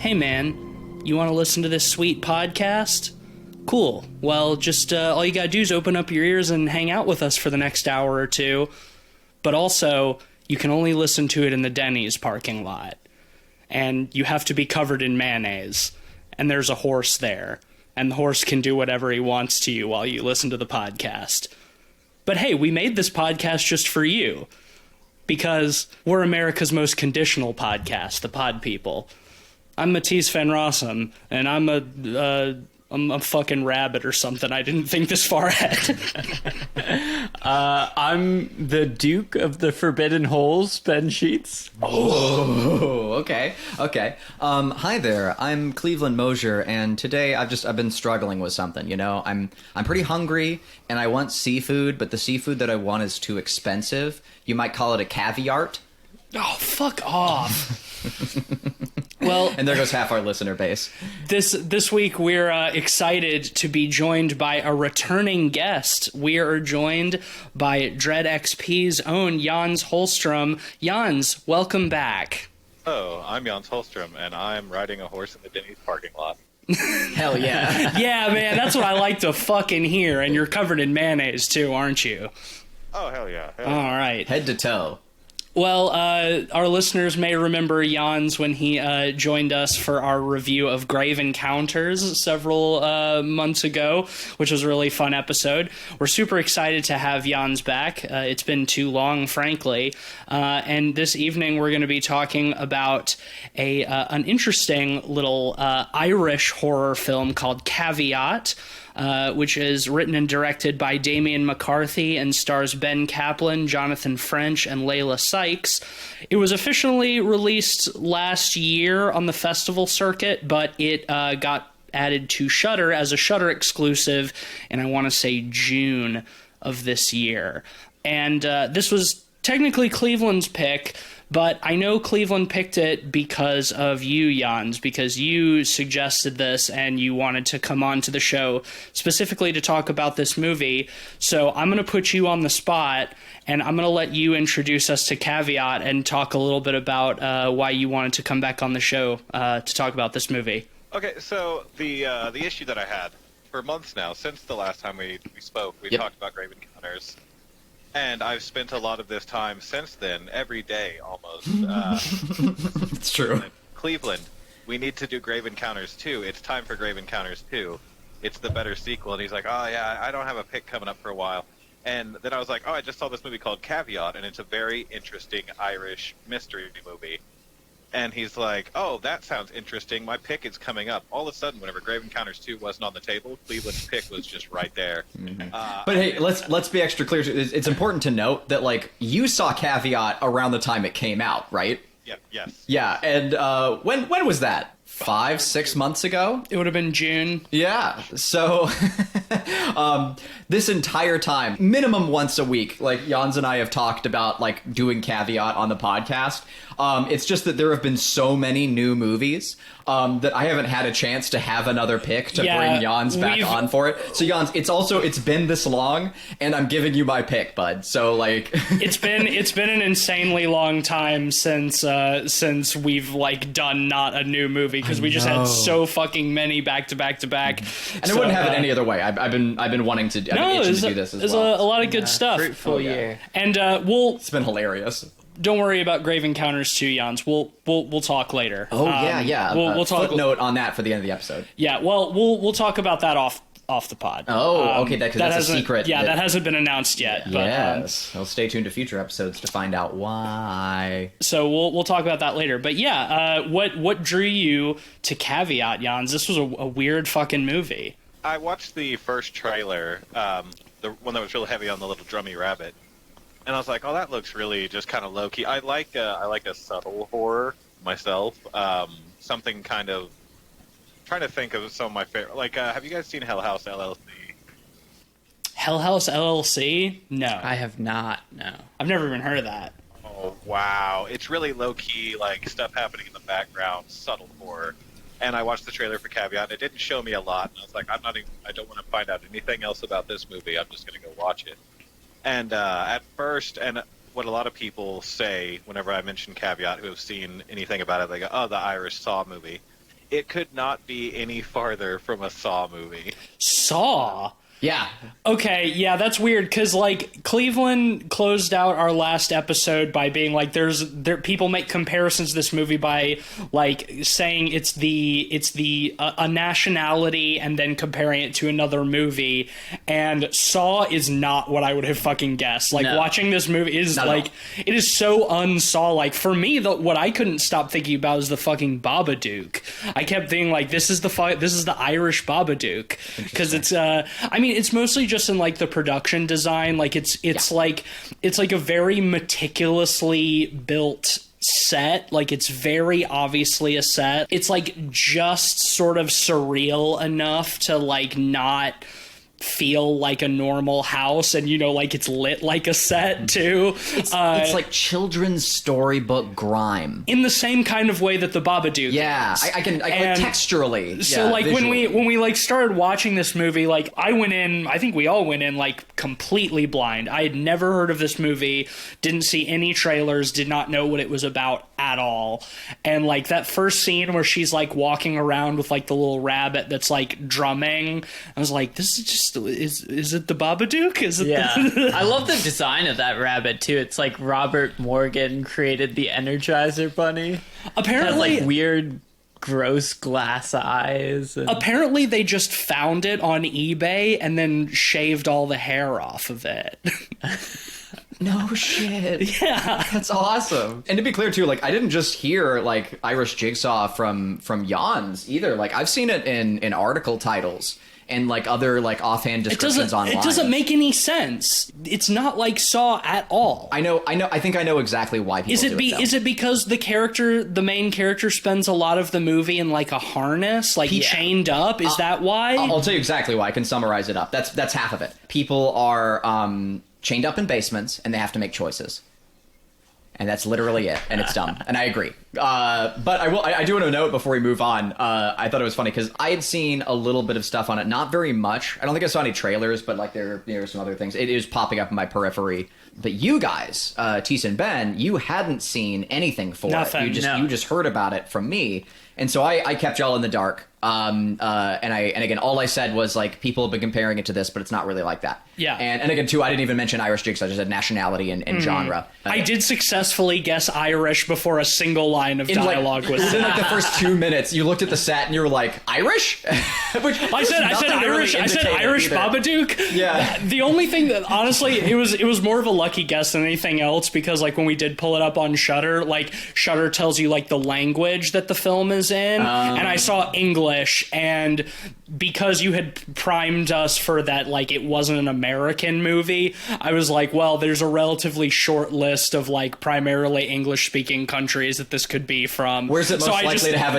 hey man, you want to listen to this sweet podcast? Cool. Well, just all you gotta do is open up your ears and hang out with us for the next hour or two. But also, you can only listen to it in the Denny's parking lot. And you have to be covered in mayonnaise. And there's a horse there. And the horse can do whatever he wants to you while you listen to the podcast. But hey, we made this podcast just for you. Because we're America's most conditional podcast, the Pod People. I'm Matisse Van Rossum, and I'm a fucking rabbit or something. I didn't think this far ahead. I'm the Duke of the Forbidden Holes, Ben Sheets. Oh, okay. Hi there. I'm Cleveland Mosier, and today I've been struggling with something. You know, I'm pretty hungry, and I want seafood, but the seafood that I want is too expensive. You might call it a caviar. Oh, fuck off. Well, and there goes half our listener base. This week we're excited to be joined by a returning guest. We are joined by DreadXP's own Jans Holstrom. Jans, welcome back. Oh, I'm Jans Holstrom, and I'm riding a horse in the Denny's parking lot. Hell yeah. Yeah, man, that's what I like to fucking hear. And you're covered in mayonnaise too, aren't you? Oh, hell yeah. All right. Head to toe. Well, our listeners may remember Jans when he joined us for our review of Grave Encounters several months ago, which was a really fun episode. We're super excited to have Jans back. It's been too long, frankly. And this evening we're going to be talking about an interesting little Irish horror film called Caveat, which is written and directed by Damian McCarthy and stars Ben Kaplan, Jonathan French, and Layla Sykes. It was officially released last year on the festival circuit, but it got added to Shudder as a Shudder exclusive, and I want to say June of this year. And this was technically Cleveland's pick, but I know Cleveland picked it because of you, Jans, because you suggested this and you wanted to come on to the show specifically to talk about this movie. So I'm going to put you on the spot, and I'm going to let you introduce us to Caveat and talk a little bit about why you wanted to come back on the show to talk about this movie. Okay, so the issue that I had for months now, since the last time we spoke, we talked about Grave Encounters. And I've spent a lot of this time since then, every day almost. It's true. Cleveland, we need to do Grave Encounters 2. It's time for Grave Encounters 2. It's the better sequel. And he's like, oh, yeah, I don't have a pick coming up for a while. And then I was like, oh, I just saw this movie called Caveat, and it's a very interesting Irish mystery movie. And he's like, oh, that sounds interesting. My pick is coming up. All of a sudden, whenever Grave Encounters 2 wasn't on the table, Cleveland's pick was just right there. Mm-hmm. But hey, let's be extra clear. It's important to note that, like, you saw Caveat around the time it came out, right? Yeah, yes. Yeah, and when was that? 5-6 months ago? It would have been June. Yeah, so this entire time, minimum once a week, like Jans and I have talked about, like, doing Caveat on the podcast. It's just that there have been so many new movies that I haven't had a chance to have another pick to bring Jans back on for it. So Jans, it's been this long, and I'm giving you my pick, bud. So, like, it's been an insanely long time since we've, like, done not a new movie, because we just had so fucking many back to back to back. And I wouldn't have it any other way. I've been wanting to. Itching to do this as well. There's a lot of good stuff. Fruitful year. And it's been hilarious. Don't worry about Grave Encounters 2, Jans. We'll talk later. Oh yeah. We'll talk. Footnote on that for the end of the episode. Yeah. Well, we'll talk about that off the pod. Oh, okay. That's a secret. Yeah, that hasn't been announced yet. But, yes. Well, stay tuned to future episodes to find out why. So we'll talk about that later. But yeah, what drew you to Caveat, Jans? This was a weird fucking movie. I watched the first trailer, the one that was really heavy on the little drummy rabbit. And I was like, oh, that looks really just kind of low-key. I like a subtle horror myself. Something kind of... trying to think of some of my favorite... Like, have you guys seen Hell House LLC? Hell House LLC? No. I have not, no. I've never even heard of that. Oh, wow. It's really low-key, like, stuff happening in the background, subtle horror. And I watched the trailer for Caveat, and it didn't show me a lot. And I was like, I don't want to find out anything else about this movie. I'm just going to go watch it. And at first, and what a lot of people say whenever I mention Caveat who have seen anything about it, they go, oh, the Irish Saw movie. It could not be any farther from a Saw movie. Saw? Yeah. Okay, yeah, that's weird because like Cleveland closed out our last episode by being like, people make comparisons to this movie by like saying it's a nationality and then comparing it to another movie, and Saw is not what I would have fucking guessed. Like watching this movie is like it is so un-Saw like. For me, what I couldn't stop thinking about is the fucking Babadook. I kept thinking like this is the Irish Babadook because it's I mean, it's mostly just in like the production design. Like it's like a very meticulously built set. Like it's very obviously a set. It's like just sort of surreal enough to like not feel like a normal house, and like it's lit like a set too. It's like children's storybook grime in the same kind of way that the Babadook is. I can like texturally. So like visually. when we like started watching this movie, like I think we all went in like completely blind. I had never heard of this movie, didn't see any trailers, did not know what it was about at all. And like that first scene where she's like walking around with like the little rabbit that's like drumming, I was like, this is just, is it the Babadook? Is it? Yeah. I love the design of that rabbit too. It's like Robert Morgan created the Energizer Bunny. Apparently, it has like weird, gross glass eyes. Apparently, they just found it on eBay and then shaved all the hair off of it. No shit. Yeah. That's awesome. And to be clear too, like I didn't just hear like Irish Jigsaw from Jans either. Like I've seen it in article titles and like other like offhand descriptions online. It doesn't make any sense. It's not like Saw at all. I know. I think I know exactly why people do it. Is it because the main character spends a lot of the movie in like a harness, like chained up? Is that why? I'll tell you exactly why. I can summarize it up. That's half of it. People are chained up in basements and they have to make choices. And that's literally it, and it's dumb, and I agree. But I do want to note before we move on, I thought it was funny because I had seen a little bit of stuff on it, not very much. I don't think I saw any trailers, but like there are some other things. It is popping up in my periphery. But you guys, Tease and Ben, you hadn't seen anything for Nothing, it. You just heard about it from me, and so I kept y'all in the dark. And again, all I said was like people have been comparing it to this, but it's not really like that. Yeah. And again, too, I didn't even mention Irish Jigsaw. I just said nationality and genre. I did successfully guess Irish before a single line of dialogue was said. In like the first 2 minutes, you looked at the set and you were like, Irish? Which I said Irish. I said Irish Babadook. Yeah. The only thing that honestly, it was more of a lucky guess than anything else because like when we did pull it up on Shudder, like Shudder tells you like the language that the film is in, and I saw English, and because you had primed us for that, like it wasn't an American movie, I was like, well, there's a relatively short list of like primarily English speaking countries that this could be from. Where's it most likely to have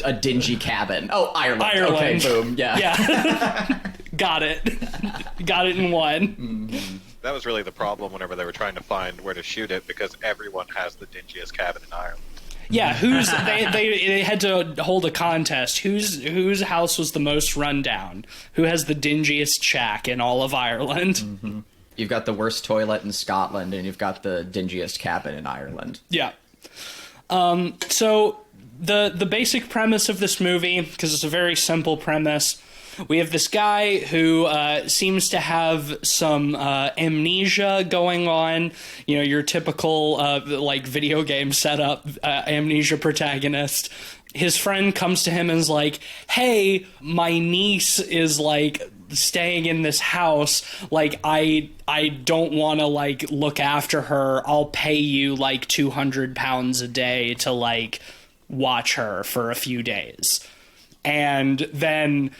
a dingy cabin? Oh, Ireland. Okay, boom. Yeah. Got it in one. Mm-hmm. That was really the problem whenever they were trying to find where to shoot it, because everyone has the dingiest cabin in Ireland. Yeah, they had to hold a contest. Whose house was the most rundown? Who has the dingiest shack in all of Ireland? Mm-hmm. You've got the worst toilet in Scotland, and you've got the dingiest cabin in Ireland. Yeah. So the basic premise of this movie, because it's a very simple premise, we have this guy who seems to have some amnesia going on. You know, your typical like video game setup amnesia protagonist. His friend comes to him and is like, "Hey, my niece is like staying in this house. Like, I don't want to like look after her. I'll pay you like £200 a day to like watch her for a few days." And then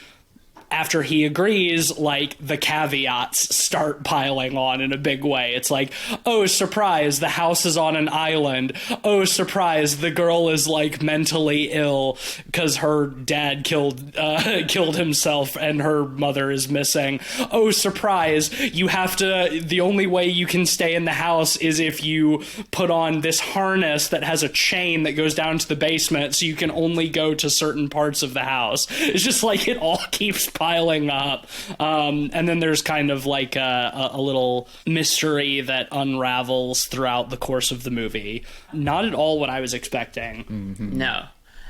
after he agrees, like, the caveats start piling on in a big way. It's like, oh, surprise, the house is on an island. Oh, surprise, the girl is, like, mentally ill because her dad killed himself and her mother is missing. Oh, surprise, the only way you can stay in the house is if you put on this harness that has a chain that goes down to the basement, so you can only go to certain parts of the house. It's just like it all keeps piling up, and then there's kind of like a little mystery that unravels throughout the course of the movie. Not at all what I was expecting. Mm-hmm. No,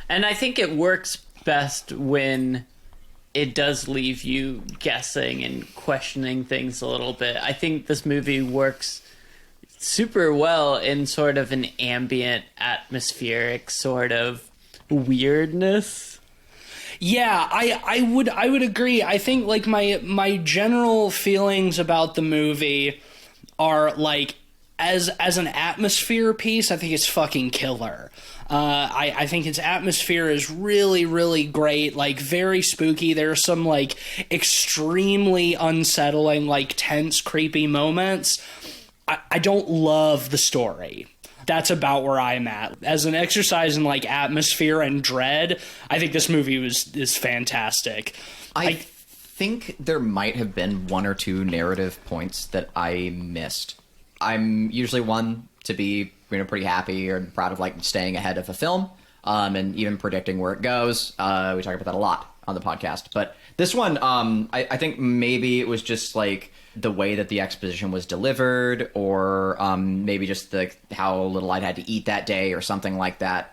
and I think it works best when it does leave you guessing and questioning things a little bit. I think this movie works super well in sort of an ambient, atmospheric sort of weirdness. Yeah, I would agree. I think like my general feelings about the movie are like as an atmosphere piece, I think it's fucking killer. I think its atmosphere is really, really great, like very spooky. There are some like extremely unsettling, like tense, creepy moments. I don't love the story. That's about where I'm at. As an exercise in like atmosphere and dread, I think this movie is fantastic. I think there might have been one or two narrative points that I missed. I'm usually one to be pretty happy or proud of like staying ahead of a film and even predicting where it goes. We talk about that a lot on the podcast. But this one, I think maybe it was just like the way that the exposition was delivered, or maybe just how little I'd had to eat that day or something like that,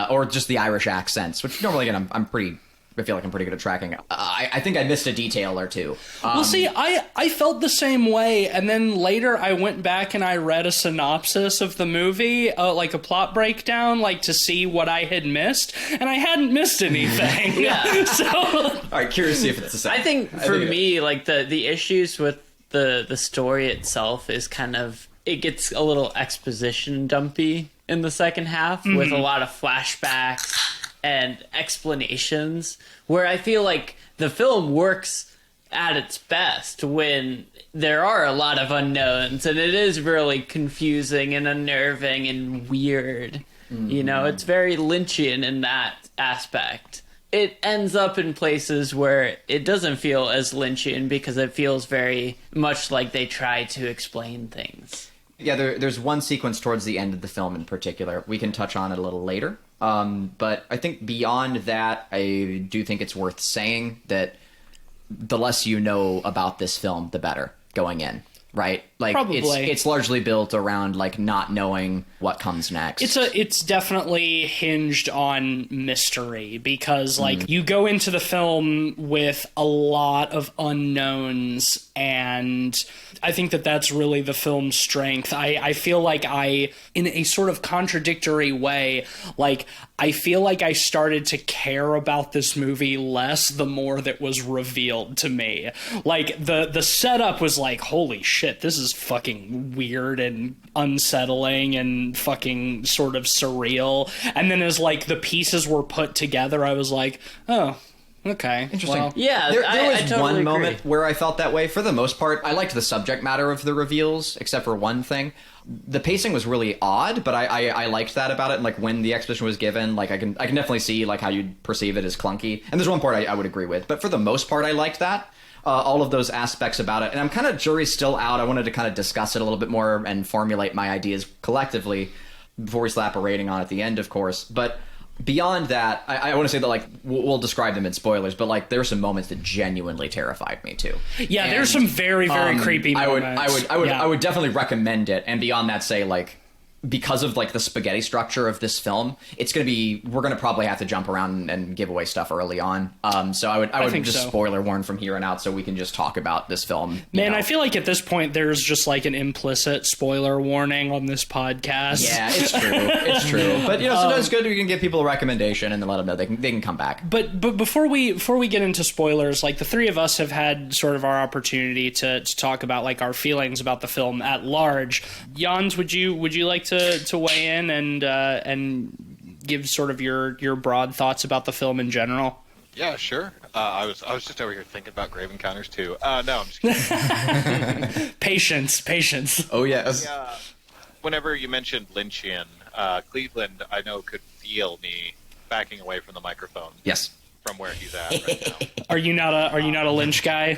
or just the Irish accents, which normally, again, I feel like I'm pretty good at tracking. I think I missed a detail or two. Well, see, I felt the same way, and then later I went back and I read a synopsis of the movie, like a plot breakdown, like to see what I had missed, and I hadn't missed anything. Yeah. So, all right, curious to see if it's the same. I think for me, like the issues with the story itself is kind of, it gets a little exposition dumpy in the second half with a lot of flashbacks and explanations, where I feel like the film works at its best when there are a lot of unknowns and it is really confusing and unnerving and weird. You know, it's very Lynchian in that aspect. It ends up in places where it doesn't feel as Lynchian because it feels very much like they try to explain things. Yeah, there's one sequence towards the end of the film in particular. We can touch on it a little later. But I think beyond that, I do think it's worth saying that the less you know about this film, the better going in, right? Like, probably. It's largely built around like not knowing what comes next. It's definitely hinged on mystery because like you go into the film with a lot of unknowns, and I think that's really the film's strength. I feel like in a sort of contradictory way, like I feel like I started to care about this movie less the more that was revealed to me. Like the setup was like, holy shit, this is fucking weird and unsettling and fucking sort of surreal. And then as like the pieces were put together, I was like, oh, okay. Interesting. Well, Yeah, There I was totally one agree. moment where I felt that way. For the most part, I liked the subject matter of the reveals, except for one thing. The pacing was really odd, but I liked that about it. And like when the exposition was given, like I can definitely see like how you'd perceive it as clunky. And there's one part I would agree with, but for the most part, I liked that. All of those aspects about it. And I'm kind of jury's still out. I wanted to kind of discuss it a little bit more and formulate my ideas collectively before we slap a rating on at the end, of course. But beyond that, I want to say that like we'll describe them in spoilers, but like there were some moments that genuinely terrified me too. yeah, And, there's some very, very creepy moments. I would definitely recommend it. And beyond that, say like, because of like the spaghetti structure of this film, we're gonna probably have to jump around and give away stuff early on. So I would think just so. spoiler warn from here on out, so we can just talk about this film. Man, I feel like at this point there's just like an implicit spoiler warning on this podcast. Yeah, it's true. It's true. But sometimes it's good we can give people a recommendation and then let them know they can come back. But before we get into spoilers, like the three of us have had sort of our opportunity to talk about like our feelings about the film at large. Jans, would you like to weigh in and give sort of your broad thoughts about the film in general? Yeah, sure. I was just over here thinking about Grave Encounters too. No, I'm just kidding. Patience. Oh yes. Whenever you mentioned Lynchian, Cleveland, I know could feel me backing away from the microphone. Yes. From where he's at right now. Are you not a Lynch guy?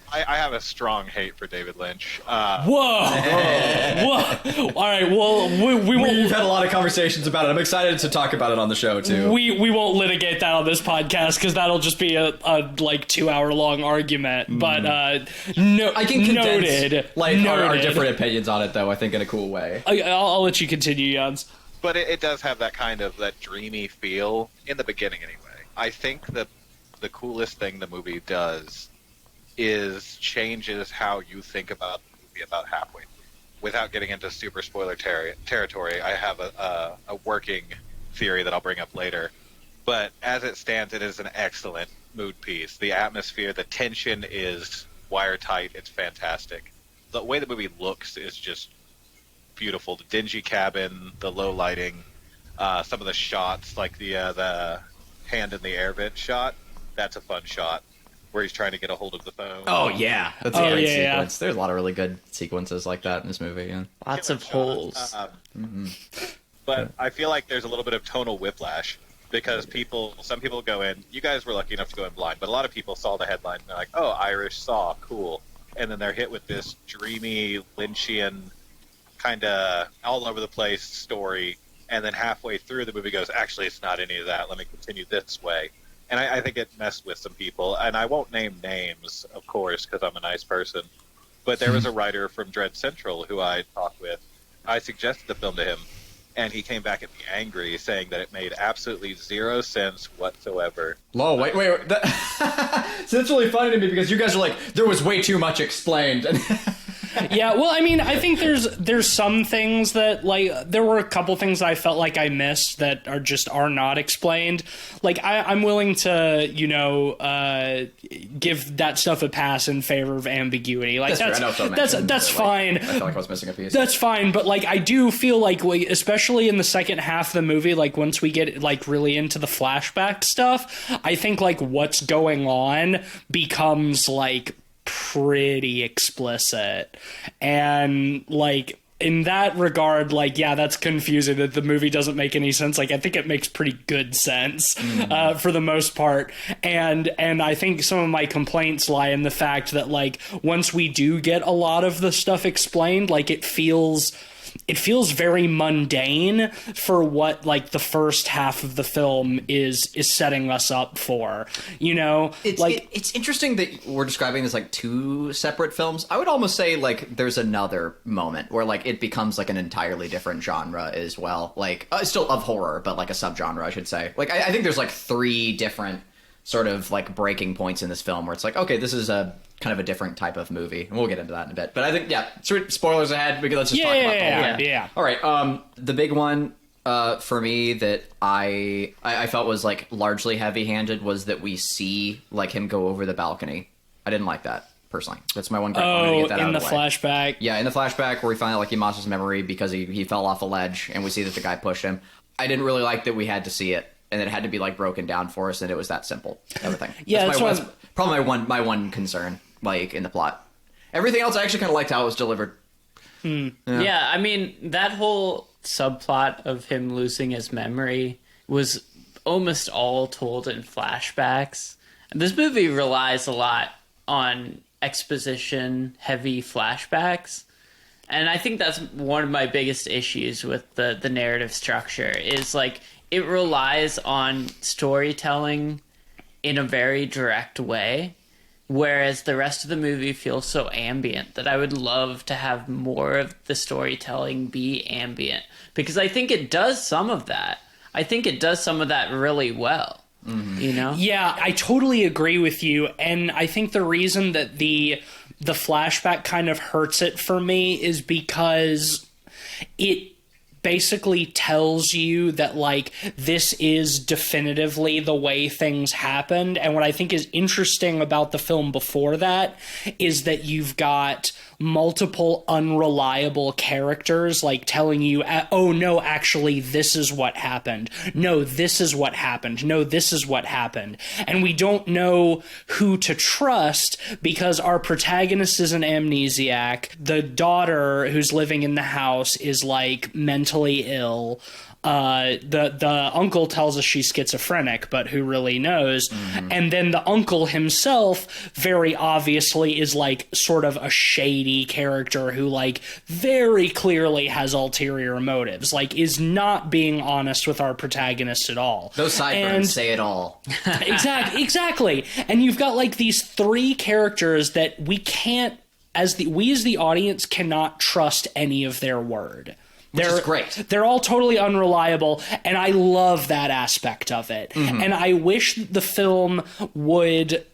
I have a strong hate for David Lynch. Whoa! All right. Well, we won't. We've had a lot of conversations about it. I'm excited to talk about it on the show too. We won't litigate that on this podcast because that'll just be a like 2-hour long argument. But I can condense noted. our different opinions on it, though. I think in a cool way. I'll let you continue, Jans. But it does have that kind of that dreamy feel in the beginning, anyway. I think that the coolest thing the movie does is changes how you think about the movie about halfway through. Without getting into super spoiler territory, I have a working theory that I'll bring up later. But as it stands, it is an excellent mood piece. The atmosphere, the tension is wire-tight. It's fantastic. The way the movie looks is just beautiful. The dingy cabin, the low lighting, some of the shots, like the hand in the air vent shot. That's a fun shot where he's trying to get a hold of the phone. Oh yeah, that's a great sequence. Yeah. There's a lot of really good sequences like that in this movie. Yeah. Lots of holes. But I feel like there's a little bit of tonal whiplash because some people go in. You guys were lucky enough to go in blind, but a lot of people saw the headline and they're like, "Oh, Irish Saw, cool," and then they're hit with this dreamy Lynchian kind of all over the place story, and then halfway through the movie goes, "Actually, it's not any of that. Let me continue this way." And I think it messed with some people. And I won't name names, of course, because I'm a nice person. But there was a writer from Dread Central who I talked with. I suggested the film to him, and he came back at me angry, saying that it made absolutely zero sense whatsoever. Whoa, wait. So that's really funny to me because you guys are like, there was way too much explained. Yeah, well, I mean, I think there's some things that, like, there were a couple things I felt like I missed that are not explained. Like, I'm willing to, give that stuff a pass in favor of ambiguity. Like, that's fine. I felt like I was missing a piece. That's fine, but, like, I do feel like, especially in the second half of the movie, like, once we get, like, really into the flashback stuff, I think, like, what's going on becomes, like, pretty explicit. And, like, in that regard, like, yeah, that's confusing that the movie doesn't make any sense. Like, I think it makes pretty good sense for the most part. And I think some of my complaints lie in the fact that, like, once we do get a lot of the stuff explained, like, it feels very mundane for what, like, the first half of the film is setting us up for, It's interesting that we're describing this like two separate films. I would almost say, like, there's another moment where, like, it becomes, like, an entirely different genre as well. Like, still of horror, but, like, a subgenre, I should say. Like, I think there's, like, three different sort of, like, breaking points in this film where it's like, okay, this is a kind of a different type of movie, and we'll get into that in a bit. But I think, spoilers ahead, because let's just talk about the whole thing. Yeah. All right, the big one for me that I felt was, like, largely heavy-handed was that we see, like, him go over the balcony. I didn't like that, personally. That's my one gripe. I wanted to get that out of the way. Flashback. Yeah, in the flashback where we find out, like, he lost his memory because he fell off a ledge, and we see that the guy pushed him. I didn't really like that we had to see it, and it had to be, like, broken down for us, and it was that simple. Everything. Yeah, that's probably my one concern, like, in the plot. Everything else, I actually kind of liked how it was delivered. Yeah, I mean, that whole subplot of him losing his memory was almost all told in flashbacks. This movie relies a lot on exposition-heavy flashbacks. And I think that's one of my biggest issues with the narrative structure is, like, it relies on storytelling in a very direct way, whereas the rest of the movie feels so ambient that I would love to have more of the storytelling be ambient, because I think it does some of that. I think it does some of that really well. Yeah, I totally agree with you, and I think the reason that the flashback kind of hurts it for me is because it basically tells you that, like, this is definitively the way things happened. And what I think is interesting about the film before that is that you've got multiple unreliable characters, like, telling you, oh no, actually this is what happened, no, this is what happened, no, this is what happened. And we don't know who to trust because our protagonist is an amnesiac, the daughter who's living in the house is, like, mentally ill, the uncle tells us she's schizophrenic, but who really knows? And then the uncle himself very obviously is, like, sort of a shady character who, like, very clearly has ulterior motives, like, is not being honest with our protagonist at all. Those sideburns say it all. Exactly. And you've got, like, these three characters that we can't, we as the audience cannot trust any of their word. Which is great. They're all totally unreliable, and I love that aspect of it. And I wish the film would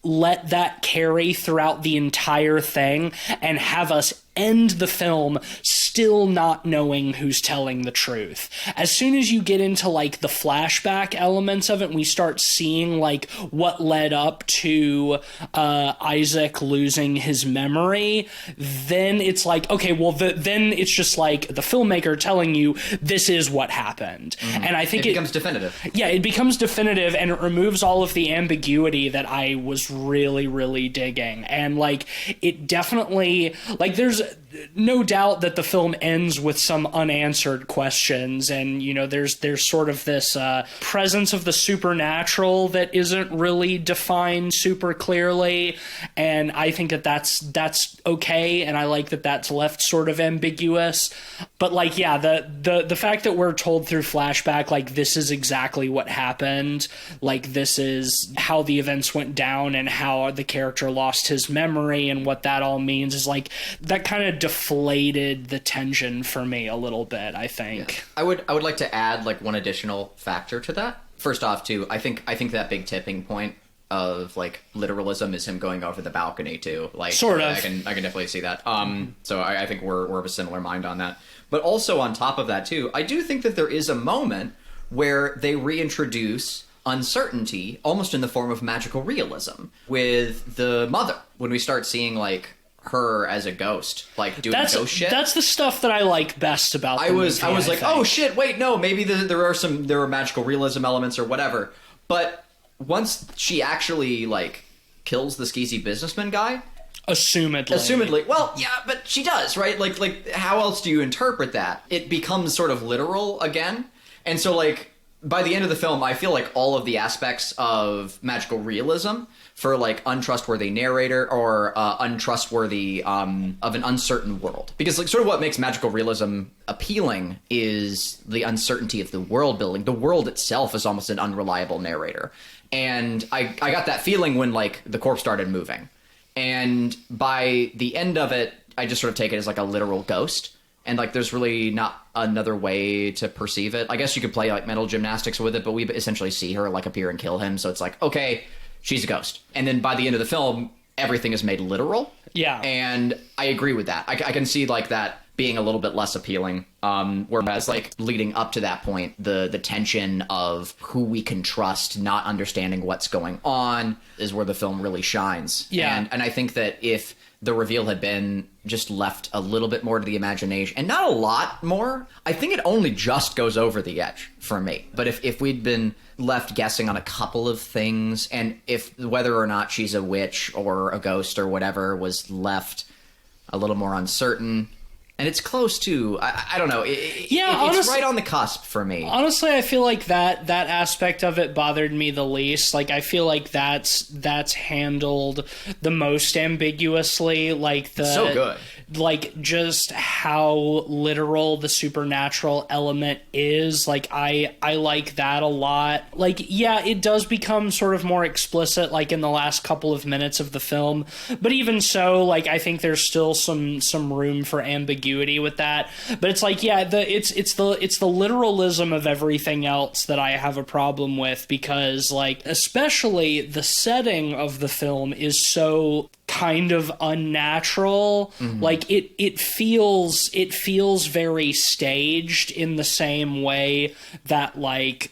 let that carry throughout the entire thing and have us end the film still not knowing who's telling the truth. As soon as you get into like the flashback elements of it and we start seeing like what led up to Isaac losing his memory, then it's like, okay, well then it's just like the filmmaker telling you this is what happened. And I think it becomes definitive. Yeah, it becomes definitive, and it removes all of the ambiguity that I was really, really digging. And like, it definitely, like, there's no doubt that the film ends with some unanswered questions, and you know, there's sort of this presence of the supernatural that isn't really defined super clearly, and I think that that's okay, and I like that that's left sort of ambiguous. But like, yeah, the fact that we're told through flashback, like, this is exactly what happened, like, this is how the events went down and how the character lost his memory and what that all means, is like, that kind of deflated the tension for me a little bit, I think. Yeah. I would like to add like one additional factor to that. First off, too, I think that big tipping point of like literalism is him going over the balcony too. Like, sort of. I can definitely see that. So I think we're of a similar mind on that. But also on top of that too, I do think that there is a moment where they reintroduce uncertainty almost in the form of magical realism with the mother, when we start seeing like her as a ghost, like doing ghost shit. That's the stuff that I like best about the I was movie, like, think. oh shit, wait, no, maybe there are magical realism elements or whatever. But once she actually like kills the skeezy businessman guy, assumedly, well, yeah, but she does, right? Like how else do you interpret that? It becomes sort of literal again. And so like by the end of the film, I feel like all of the aspects of magical realism for like untrustworthy narrator or untrustworthy of an uncertain world, because like sort of what makes magical realism appealing is the uncertainty of the world building. The world itself is almost an unreliable narrator, and I got that feeling when like the corpse started moving, and by the end of it, I just sort of take it as like a literal ghost. And, like, there's really not another way to perceive it. I guess you could play, like, mental gymnastics with it, but we essentially see her, like, appear and kill him. So it's like, okay, she's a ghost. And then by the end of the film, everything is made literal. Yeah. And I agree with that. I can see, like, that being a little bit less appealing. Whereas, like, leading up to that point, the tension of who we can trust, not understanding what's going on, is where the film really shines. Yeah. And I think that if the reveal had been just left a little bit more to the imagination, and not a lot more, I think it only just goes over the edge for me. But if we'd been left guessing on a couple of things, and if whether or not she's a witch or a ghost or whatever was left a little more uncertain, and it's close to, I don't know, it's right on the cusp for me. Honestly, I feel like that aspect of it bothered me the least. Like, I feel like that's handled the most ambiguously. Like, so good. Like, just how literal the supernatural element is. Like, I like that a lot. Like, yeah, it does become sort of more explicit, like, in the last couple of minutes of the film. But even so, like, I think there's still some room for ambiguity with that. But it's like, yeah, it's the literalism of everything else that I have a problem with, because, like, especially the setting of the film is so kind of unnatural. Like, it feels very staged in the same way that, like,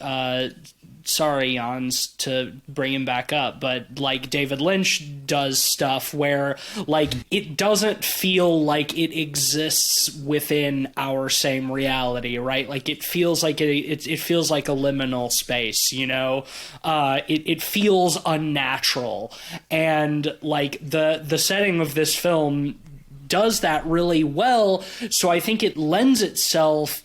sorry, Jans, to bring him back up, but like David Lynch does stuff where like it doesn't feel like it exists within our same reality, right? Like it feels like it feels like a liminal space, you know? It feels unnatural, and like the setting of this film does that really well. So I think it lends itself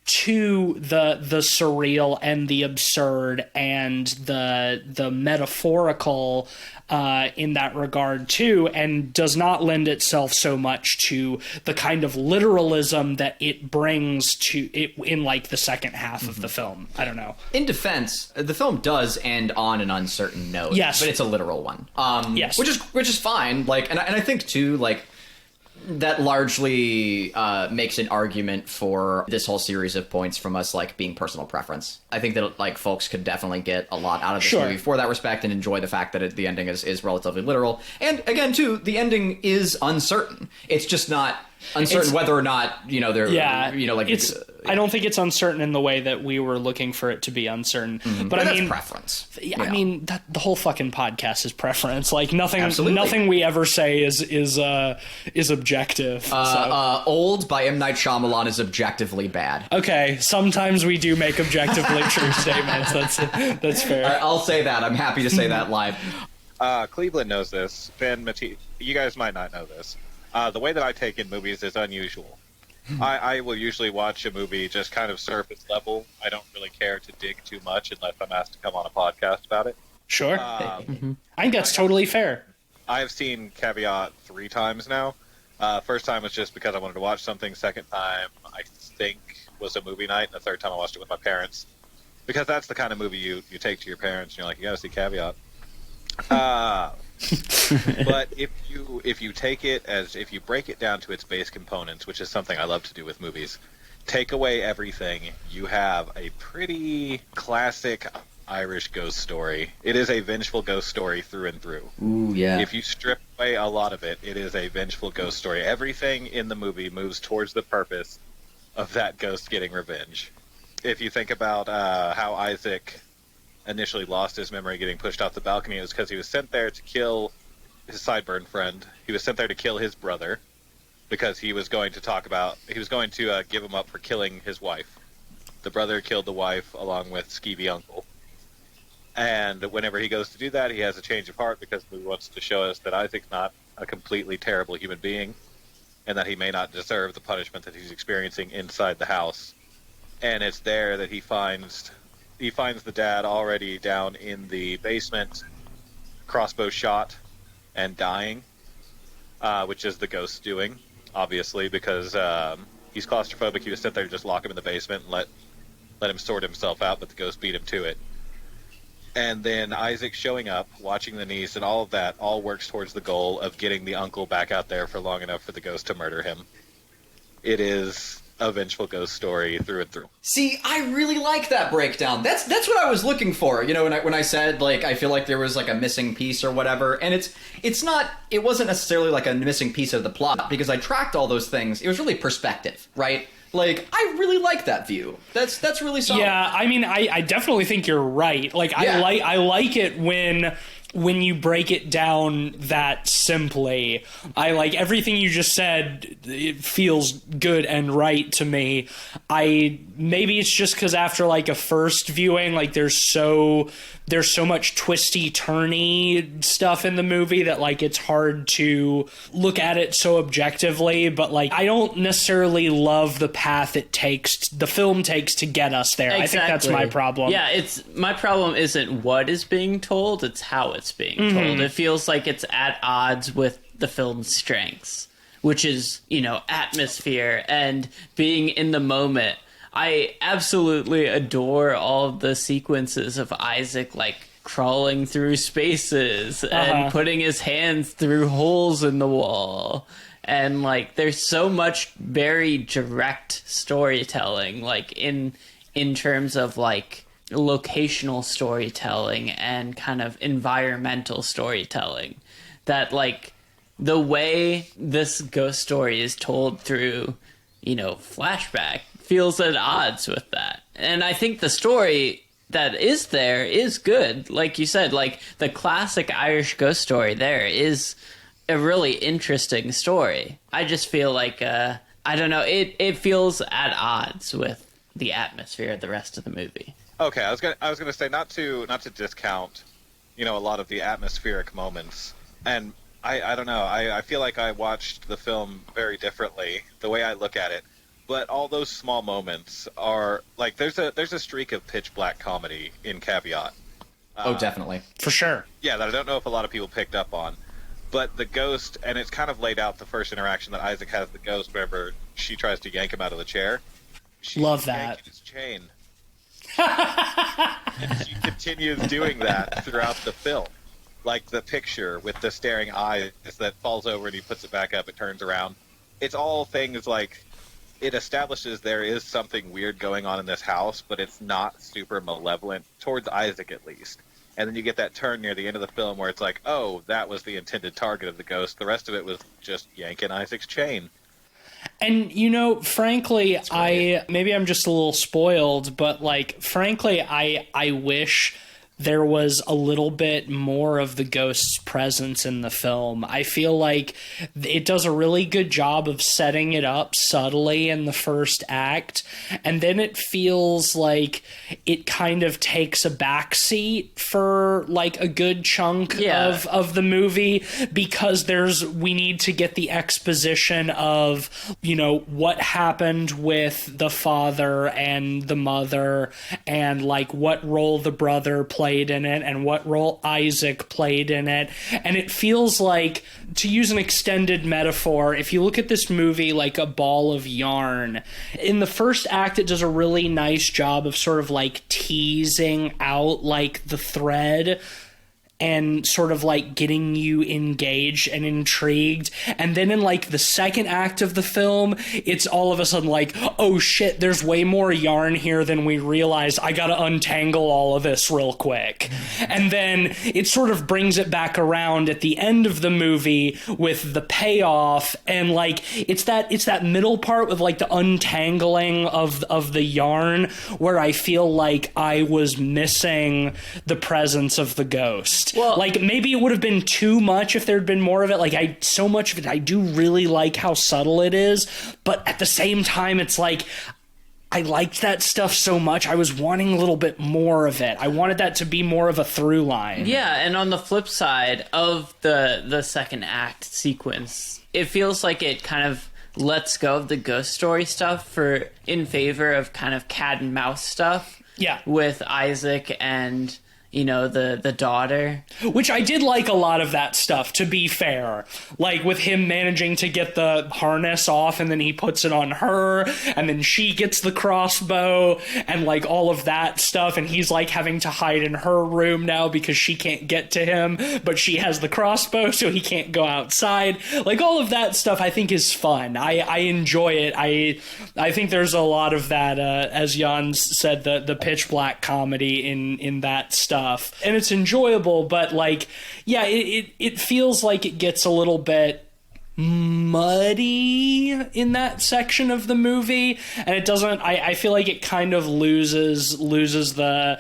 to the surreal and the absurd and the metaphorical in that regard too, and does not lend itself so much to the kind of literalism that it brings to it in like the second half of the film. I don't know. In defense, the film does end on an uncertain note. Yes, but it's a literal one. Yes, which is fine. Like, and I think too, like, that largely makes an argument for this whole series of points from us, like, being personal preference. I think that, like, folks could definitely get a lot out of this movie for that respect and enjoy the fact that the ending is relatively literal. And, again, too, the ending is uncertain. It's just not uncertain whether or not, they're, I don't think it's uncertain in the way that we were looking for it to be uncertain. But I mean, preference. I mean, the whole fucking podcast is preference. Like nothing we ever say is objective. Old by M. Night Shyamalan is objectively bad. Okay, sometimes we do make objectively true statements. That's fair. I'll say that. I'm happy to say that live. Cleveland knows this. Ben, you guys might not know this. The way that I take in movies is unusual. I will usually watch a movie just kind of surface level. I don't really care to dig too much unless I'm asked to come on a podcast about it. Sure. I think that's totally fair. I've seen Caveat 3 times now. First time was just because I wanted to watch something. Second time, I think, was a movie night. And the third time I watched it with my parents. Because that's the kind of movie you take to your parents and you're like, you gotta see Caveat. But if you take it if you break it down to its base components, which is something I love to do with movies, take away everything, you have a pretty classic Irish ghost story. It is a vengeful ghost story through and through. Ooh, yeah. If you strip away a lot of it, it is a vengeful ghost story. Everything in the movie moves towards the purpose of that ghost getting revenge. If you think about how Isaac initially lost his memory getting pushed off the balcony, it was because he was sent there to kill his sideburn friend. He was sent there to kill his brother because he was going to give him up for killing his wife. The brother killed the wife along with Skeevy Uncle. And whenever he goes to do that, he has a change of heart because he wants to show us that Isaac's not a completely terrible human being and that he may not deserve the punishment that he's experiencing inside the house. And it's there that he finds the dad already down in the basement, crossbow shot and dying, which is the ghost doing, obviously, because he's claustrophobic. He was sent there to just lock him in the basement and let him sort himself out, but the ghost beat him to it. And then Isaac showing up, watching the niece, and all of that all works towards the goal of getting the uncle back out there for long enough for the ghost to murder him. It is a vengeful ghost story through and through. See, I really like that breakdown. That's what I was looking for. When I said, like, I feel like there was like a missing piece or whatever, and it wasn't necessarily like a missing piece of the plot because I tracked all those things. It was really perspective, right? Like, I really like that view. That's really solid. Yeah, I mean, I definitely think you're right. Like, yeah. I like it when you break it down that simply. I like everything you just said. It feels good and right to me. Maybe it's just because after like a first viewing, like there's so much twisty turny stuff in the movie that like it's hard to look at it so objectively. But like I don't necessarily love the path the film takes to get us there. Exactly. I think that's my problem. Yeah, my problem isn't what is being told, it's how it's being told. It feels like it's at odds with the film's strengths, which is, atmosphere and being in the moment. I absolutely adore all of the sequences of Isaac, like, crawling through spaces and putting his hands through holes in the wall. And, like, there's so much very direct storytelling, like, in terms of, like, locational storytelling and kind of environmental storytelling, that, like, the way this ghost story is told through, flashback feels at odds with that. And I think the story that is there is good. Like you said, like the classic Irish ghost story there is a really interesting story. I just feel like, I don't know, it feels at odds with the atmosphere of the rest of the movie. Okay, I was gonna say not to discount, a lot of the atmospheric moments. And I don't know, I feel like I watched the film very differently, the way I look at it. But all those small moments are like there's a streak of pitch black comedy in Caveat. Definitely. For sure. Yeah, that I don't know if a lot of people picked up on. But the ghost, and it's kind of laid out the first interaction that Isaac has with the ghost whenever she tries to yank him out of the chair. Love that. His chain. And she continues doing that throughout the film. Like the picture with the staring eyes that falls over and he puts it back up, it turns around. it's all things like it establishes there is something weird going on in this house, but it's not super malevolent towards Isaac at least. And then you get that turn near the end of the film where it's like, oh, that was the intended target of the ghost. The rest of it was just yanking Isaac's chain. And, you know, frankly, maybe I'm just a little spoiled, but, like, frankly, I wish there was a little bit more of the ghost's presence in the film. I feel like it does a really good job of setting it up subtly in the first act, and then it feels like it kind of takes a backseat for like a good chunk of the movie, because we need to get the exposition of, you know, what happened with the father and the mother, and like what role the brother played in it and what role Isaac played in it. And it feels like, to use an extended metaphor, if you look at this movie like a ball of yarn, in the first act it does a really nice job of sort of like teasing out like the thread and sort of like getting you engaged and intrigued. And then in like the second act of the film, it's all of a sudden like, oh shit, there's way more yarn here than we realized. I gotta untangle all of this real quick. And then it sort of brings it back around at the end of the movie with the payoff. And like, it's that middle part with like the untangling of the yarn where I feel like I was missing the presence of the ghost. Well, like maybe it would have been too much if there'd been more of it. Like so much of it, I do really like how subtle it is, but at the same time, it's like I liked that stuff so much. I was wanting a little bit more of it. I wanted that to be more of a through line. Yeah, and on the flip side of the second act sequence, it feels like it kind of lets go of the ghost story stuff in favor of kind of cat and mouse stuff. Yeah, with Isaac and, you know, the daughter. Which I did like a lot of that stuff, to be fair. Like, with him managing to get the harness off, and then he puts it on her, and then she gets the crossbow, and, like, all of that stuff, and he's, like, having to hide in her room now because she can't get to him, but she has the crossbow, so he can't go outside. Like, all of that stuff I think is fun. I enjoy it. I think there's a lot of that, as Jan said, the pitch black comedy in that stuff. And it's enjoyable, but like, yeah, it feels like it gets a little bit muddy in that section of the movie, and it doesn't. I feel like it kind of loses the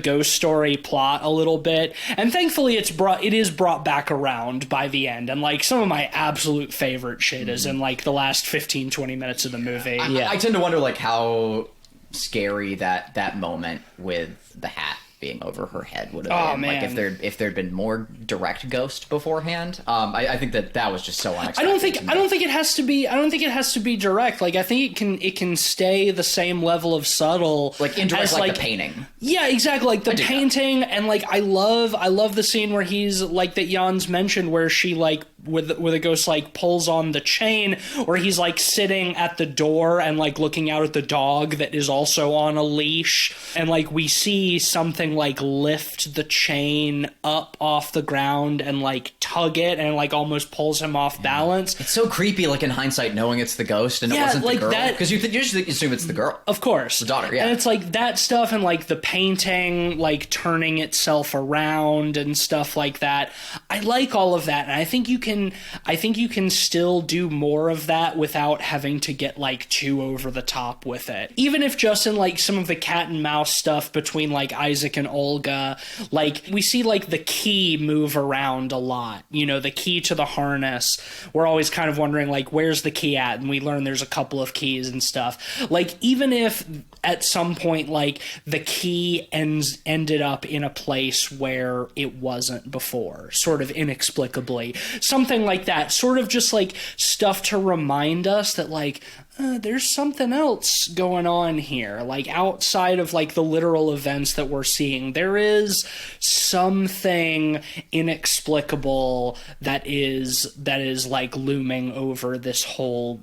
ghost story plot a little bit, and thankfully it is brought back around by the end, and like some of my absolute favorite shit is in like the last 15-20 minutes of the movie. I tend to wonder like how scary that moment with the hat being over her head would have been. Man. Like if there'd been more direct ghost beforehand. I think that was just so unexpected. I don't think it has to be direct. Like I think it can stay the same level of subtle, like indirect, as, like the painting. Yeah, exactly. Like the painting, and like I love the scene where he's like that Jan's mentioned, where she like where the ghost like pulls on the chain, where he's like sitting at the door and like looking out at the dog that is also on a leash, and like we see something like lift the chain up off the ground and like tug it, and like almost pulls him off balance. It's so creepy, like in hindsight, knowing it's the ghost and it wasn't like the girl, that, because you usually assume it's the girl, of course, the daughter. Yeah, and it's like that stuff, and like the painting like turning itself around and stuff like that. I like all of that, and I think you can still do more of that without having to get like too over the top with it. Even if just in like some of the cat and mouse stuff between like Isaac and Olga, like we see like the key move around a lot, you know, the key to the harness. We're always kind of wondering like, where's the key at? And we learn there's a couple of keys and stuff. Like even if at some point like the key ended up in a place where it wasn't before, sort of inexplicably, something like that, sort of just like stuff to remind us that like there's something else going on here, like outside of like the literal events that we're seeing. There is something inexplicable that is like looming over this whole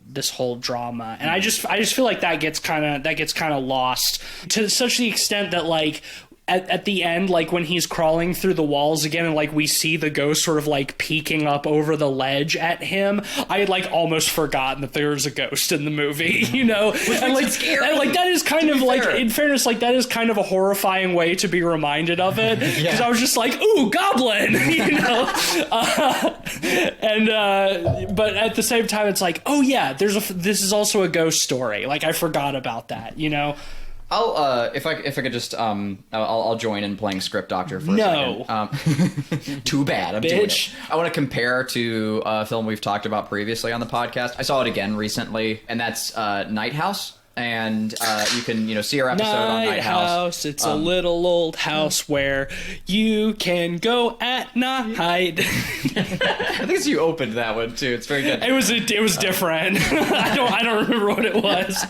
drama, and I just feel like that gets kind of lost to such the extent that like at the end, like when he's crawling through the walls again, and like we see the ghost sort of like peeking up over the ledge at him, I had like almost forgotten that there was a ghost in the movie, you know, and like that is kind of like, in fairness, like that is kind of a horrifying way to be reminded of it, because I was just like, ooh, goblin, you know, but at the same time, it's like, oh yeah, this is also a ghost story. Like I forgot about that, you know. I'll if I could just I'll join in playing script doctor for a second. Too bad. I'm doing it. I want to compare to a film we've talked about previously on the podcast. I saw it again recently, and that's Night House. And you can see our episode on Night House. It's a little old house where you can go at night. I think you opened that one too. It's very good. It was different. I don't remember what it was.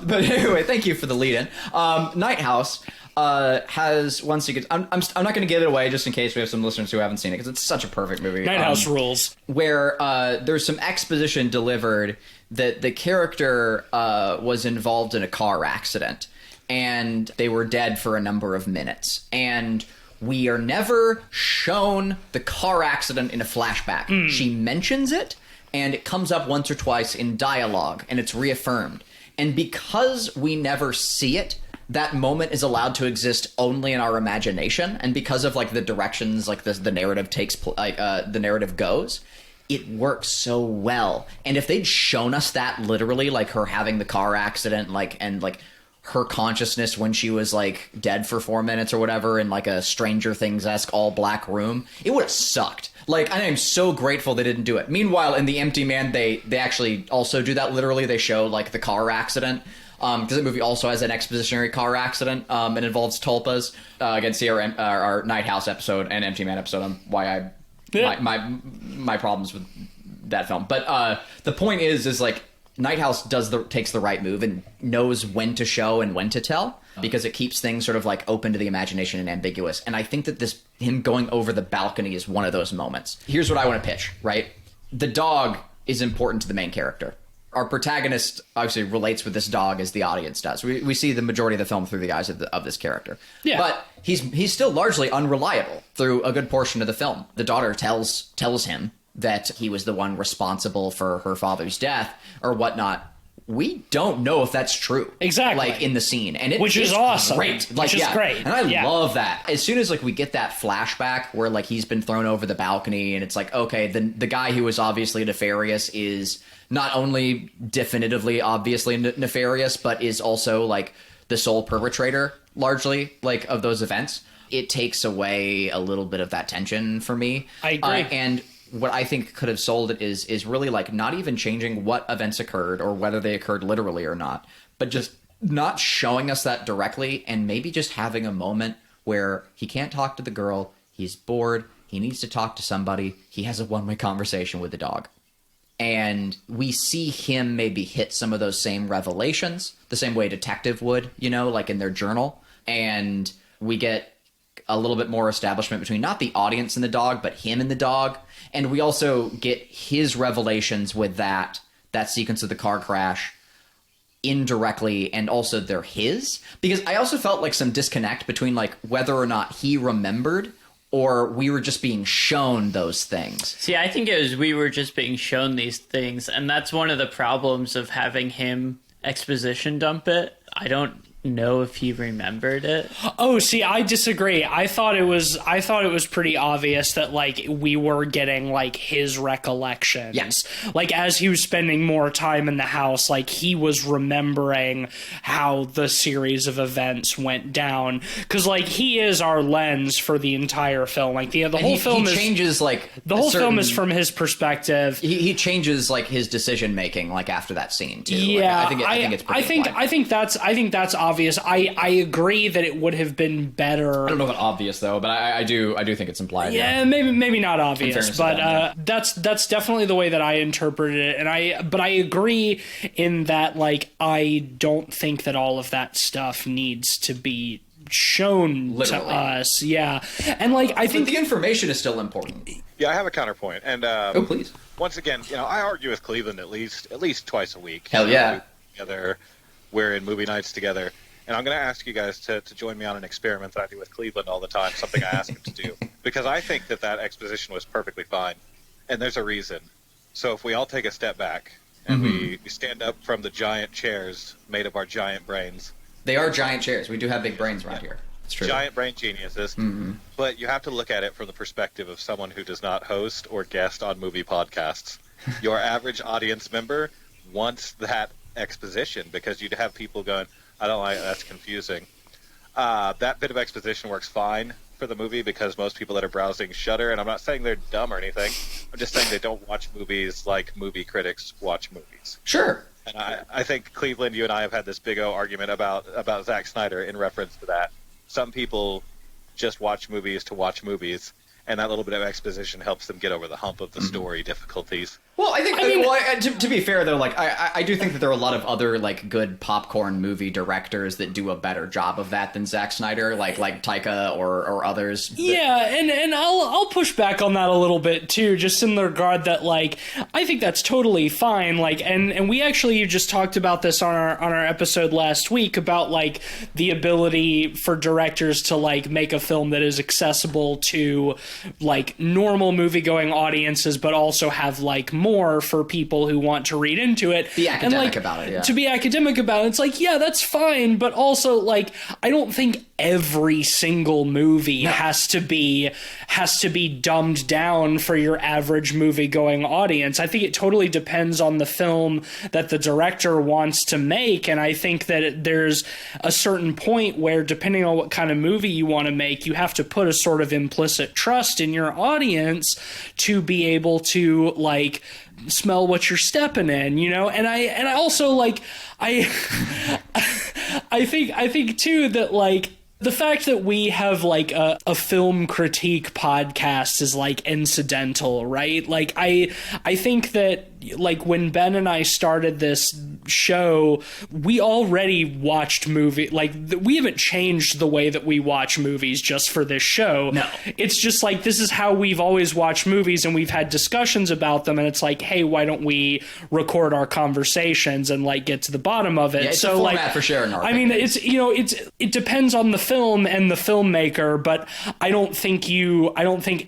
But anyway, thank you for the lead-in. Night House has one sequence. I'm not going to give it away just in case we have some listeners who haven't seen it, because it's such a perfect movie. Night House rules. Where there's some exposition delivered that the character was involved in a car accident, and they were dead for a number of minutes, and we are never shown the car accident in a flashback. She mentions it, and it comes up once or twice in dialogue, and it's reaffirmed. And because we never see it, that moment is allowed to exist only in our imagination, and because of like the directions like the narrative the narrative goes, it works so well. And if they'd shown us that literally, like her having the car accident, and her consciousness when she was like dead for 4 minutes or whatever in like a Stranger Things-esque all black room, it would have sucked. Like, I am so grateful they didn't do it. Meanwhile, in The Empty Man, they actually also do that literally. They show like the car accident. Because the movie also has an expositionary car accident. It involves tulpas. Again, see our Night House episode and Empty Man episode on why my problems with that film. But the point is like Night House takes the right move and knows when to show and when to tell, because it keeps things sort of like open to the imagination and ambiguous. And I think that him going over the balcony is one of those moments. Here's what I want to pitch, right? The dog is important to the main character. Our protagonist obviously relates with this dog as the audience does. We see the majority of the film through the eyes of this character. Yeah. But he's still largely unreliable through a good portion of the film. The daughter tells him that he was the one responsible for her father's death or whatnot. We don't know if that's true. Exactly. Like in the scene. And which is awesome. Great. Which is great. And I love that. As soon as like we get that flashback where like he's been thrown over the balcony and it's like, okay, the guy who was obviously nefarious is not only definitively obviously nefarious, but is also like the sole perpetrator largely like of those events. It takes away a little bit of that tension for me. I agree. And what I think could have sold it is really like not even changing what events occurred or whether they occurred literally or not, but just not showing us that directly, and maybe just having a moment where he can't talk to the girl, he's bored, he needs to talk to somebody, he has a one-way conversation with the dog. And we see him maybe hit some of those same revelations, the same way a detective would, like in their journal. And we get a little bit more establishment between not the audience and the dog, but him and the dog. And we also get his revelations with that sequence of the car crash indirectly, and also they're his. Because I also felt like some disconnect between like whether or not he remembered or we were just being shown those things. See, I think it was we were just being shown these things, and that's one of the problems of having him exposition dump it. I don't know if he remembered it. Oh, see, I disagree. I thought it was pretty obvious that like we were getting like his recollections. Yes. Like as he was spending more time in the house, like he was remembering how the series of events went down, because like he is our lens for the entire film. Like the whole film changes like the whole film is from his perspective. He changes like his decision making like after that scene too. Yeah, like, I think it's pretty I think that's obvious. I agree that it would have been better. I don't know about obvious though, but I do think it's implied. Yeah, maybe not obvious, but that's definitely the way that I interpreted it. But I agree in that like I don't think that all of that stuff needs to be shown literally to us. Yeah, and like I think the information is still important. Yeah, I have a counterpoint, and oh please. Once again, I argue with Cleveland at least twice a week. Hell yeah. Together, we're in movie nights together. And I'm going to ask you guys to join me on an experiment that I do with Cleveland all the time, something I ask him to do. Because I think that exposition was perfectly fine. And there's a reason. So if we all take a step back and we stand up from the giant chairs made of our giant brains. They are giant chairs. We do have big brains around here. It's true. Giant brain geniuses. But you have to look at it from the perspective of someone who does not host or guest on movie podcasts. Your average audience member wants that exposition because you'd have people going, I don't like that's confusing. That bit of exposition works fine for the movie because most people that are browsing Shudder, and I'm not saying they're dumb or anything, I'm just saying they don't watch movies like movie critics watch movies. Sure. And I think, Cleveland, you and I have had this big O argument about Zack Snyder in reference to that. Some people just watch movies to watch movies, and that little bit of exposition helps them get over the hump of the story difficulties. Well, I think, to be fair, though, like, I do think that there are a lot of other, like, good popcorn movie directors that do a better job of that than Zack Snyder, like Taika or others. Yeah, and I'll push back on that a little bit, too, just in the regard that, like, I think that's totally fine, like, and we actually just talked about this on our episode last week about, like, the ability for directors to, like, make a film that is accessible to, like, normal movie-going audiences, but also have, like, more for people who want to read into it. Be academic and, like, about it, yeah. To be academic about it, it's like, yeah, that's fine, but also, like, I don't think every single movie has to be dumbed down for your average movie-going audience. I think it totally depends on the film that the director wants to make, and I think that there's a certain point where, depending on what kind of movie you want to make, you have to put a sort of implicit trust in your audience to be able to, like, smell what you're stepping in, you know? And I also, like, I think too that, like, the fact that we have, like, a film critique podcast is, like, incidental, right? Like, I think that, like, when Ben and I started this show, we already watched we haven't changed the way that we watch movies just for this show. No. It's just, like, this is how we've always watched movies, and we've had discussions about them, and it's like, hey, why don't we record our conversations and, like, get to the bottom of it? Yeah, it's so, a format like, for sharing our I mean, opinions. it's, you know, it depends on the film and the filmmaker, but I don't think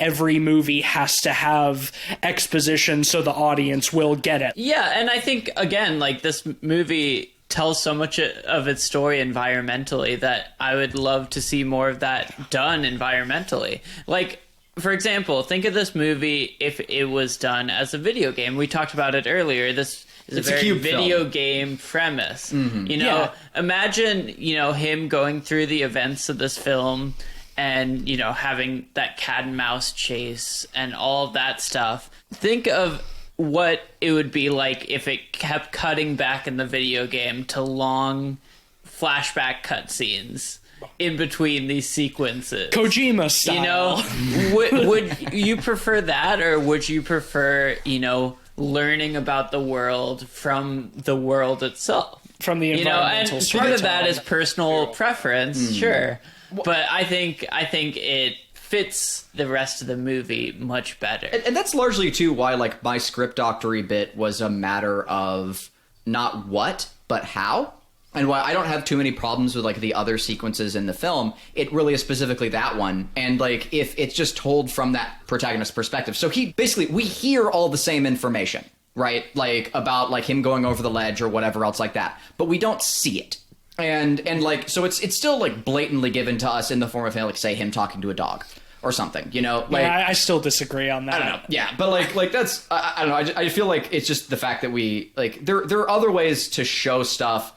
every movie has to have exposition so the audience will get it. Yeah, and I think, again, like, this movie tells so much of its story environmentally that I would love to see more of that done environmentally. Like, for example, think of this movie if it was done as a video game. We talked about it earlier. This is It's a a very cube video film. game premise. You know, Yeah. imagine, you know, him going through the events of this film and, you know, having that cat and mouse chase and all of that stuff. Think of what it would be like if it kept cutting back in the video game to long flashback cutscenes in between these sequences. Kojima style. You know, would you prefer that, or would you prefer, you know, learning about the world from the world itself? From the You know, and environmental part of that storytelling. is personal preference, sure. But I think it fits the rest of the movie much better. And that's largely, too, why, like, my script doctory bit was a matter of not what, but how. And why I don't have too many problems with, like, the other sequences in the film. It really is specifically that one. And, like, if it's just told from that protagonist's perspective. So we hear all the same information, right? Like, about, like, him going over the ledge or whatever else like that. But we don't see it. And like, so it's still, like, blatantly given to us in the form of, like, say, him talking to a dog or something, you know? Like, Yeah, I still disagree on that. I don't know. Yeah, but like that's I don't know. I feel like it's just the fact that we, like, there are other ways to show stuff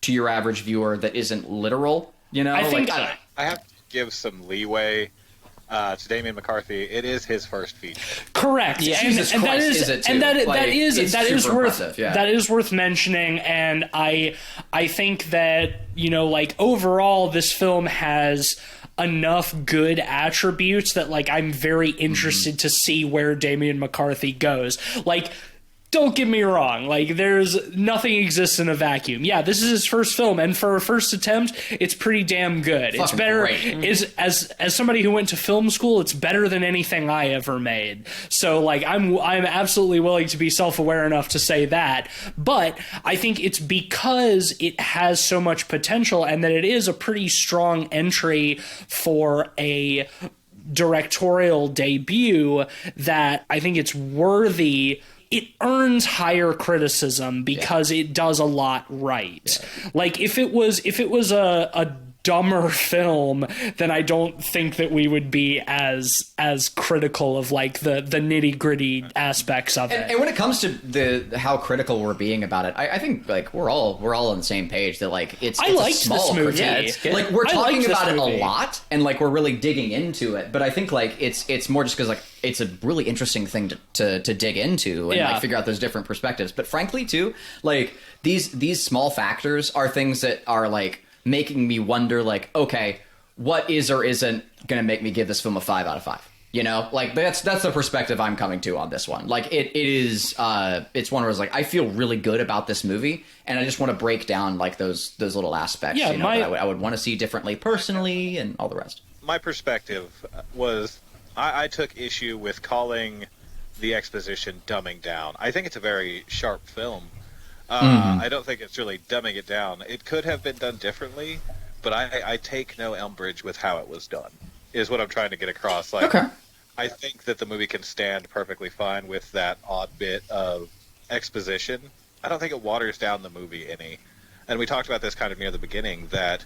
to your average viewer that isn't literal, you know? I think- like, I don't know. I have to give some leeway to Damian McCarthy. It is his first feature. Correct. Yeah. Jesus and that Christ, is is it too? and that Like, is it's super worth impressive, yeah. that is worth mentioning. And I think that, you know, like, overall this film has enough good attributes that, like, I'm very interested to see where Damian McCarthy goes. Like, don't get me wrong, like, there's nothing exists in a vacuum. Yeah, this is his first film, and for a first attempt, it's pretty damn good. It's better, as somebody who went to film school, it's better than anything I ever made. So, like, I'm absolutely willing to be self-aware enough to say that, but I think it's because it has so much potential, and that it is a pretty strong entry for a directorial debut, that I think it's worthy. It earns higher criticism because it does a lot right. Yeah. Like, if it was a dumber film, then I don't think that we would be as critical of, like, the nitty-gritty aspects of it. And when it comes to how critical we're being about it, I think, like, we're all on the same page that, like, it's I a liked small this movie. critique. Yeah, it's good. Like, we're talking about it movie a lot, and, like, we're really digging into it, but I think, like, it's more just because, like, it's a really interesting thing to dig into and like figure out those different perspectives. But frankly, too, like, these small factors are things that are, like, making me wonder, like, okay, what is or isn't going to make me give this film a 5 out of 5? You know, like, that's the perspective I'm coming to on this one. Like, it is, it's one where it's like, I feel really good about this movie, and I just want to break down, like, those little aspects, you know, that I would want to see differently personally and all the rest. My perspective was, I took issue with calling the exposition dumbing down. I think it's a very sharp film. I don't think it's really dumbing it down. It could have been done differently, but I take no umbrage with how it was done, is what I'm trying to get across. Like, okay. I think that the movie can stand perfectly fine with that odd bit of exposition. I don't think it waters down the movie any. And we talked about this kind of near the beginning, that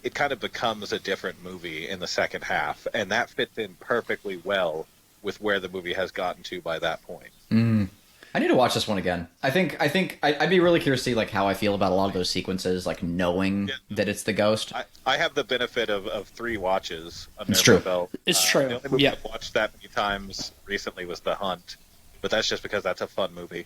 it kind of becomes a different movie in the second half, and that fits in perfectly well with where the movie has gotten to by that point. I need to watch this one again. I think I'd be really curious to see, like, how I feel about a lot of those sequences, like, knowing that it's the ghost. I have the benefit of 3 watches under it's true. my belt. It's true. The only movie I've watched that many times recently was The Hunt, but that's just because that's a fun movie.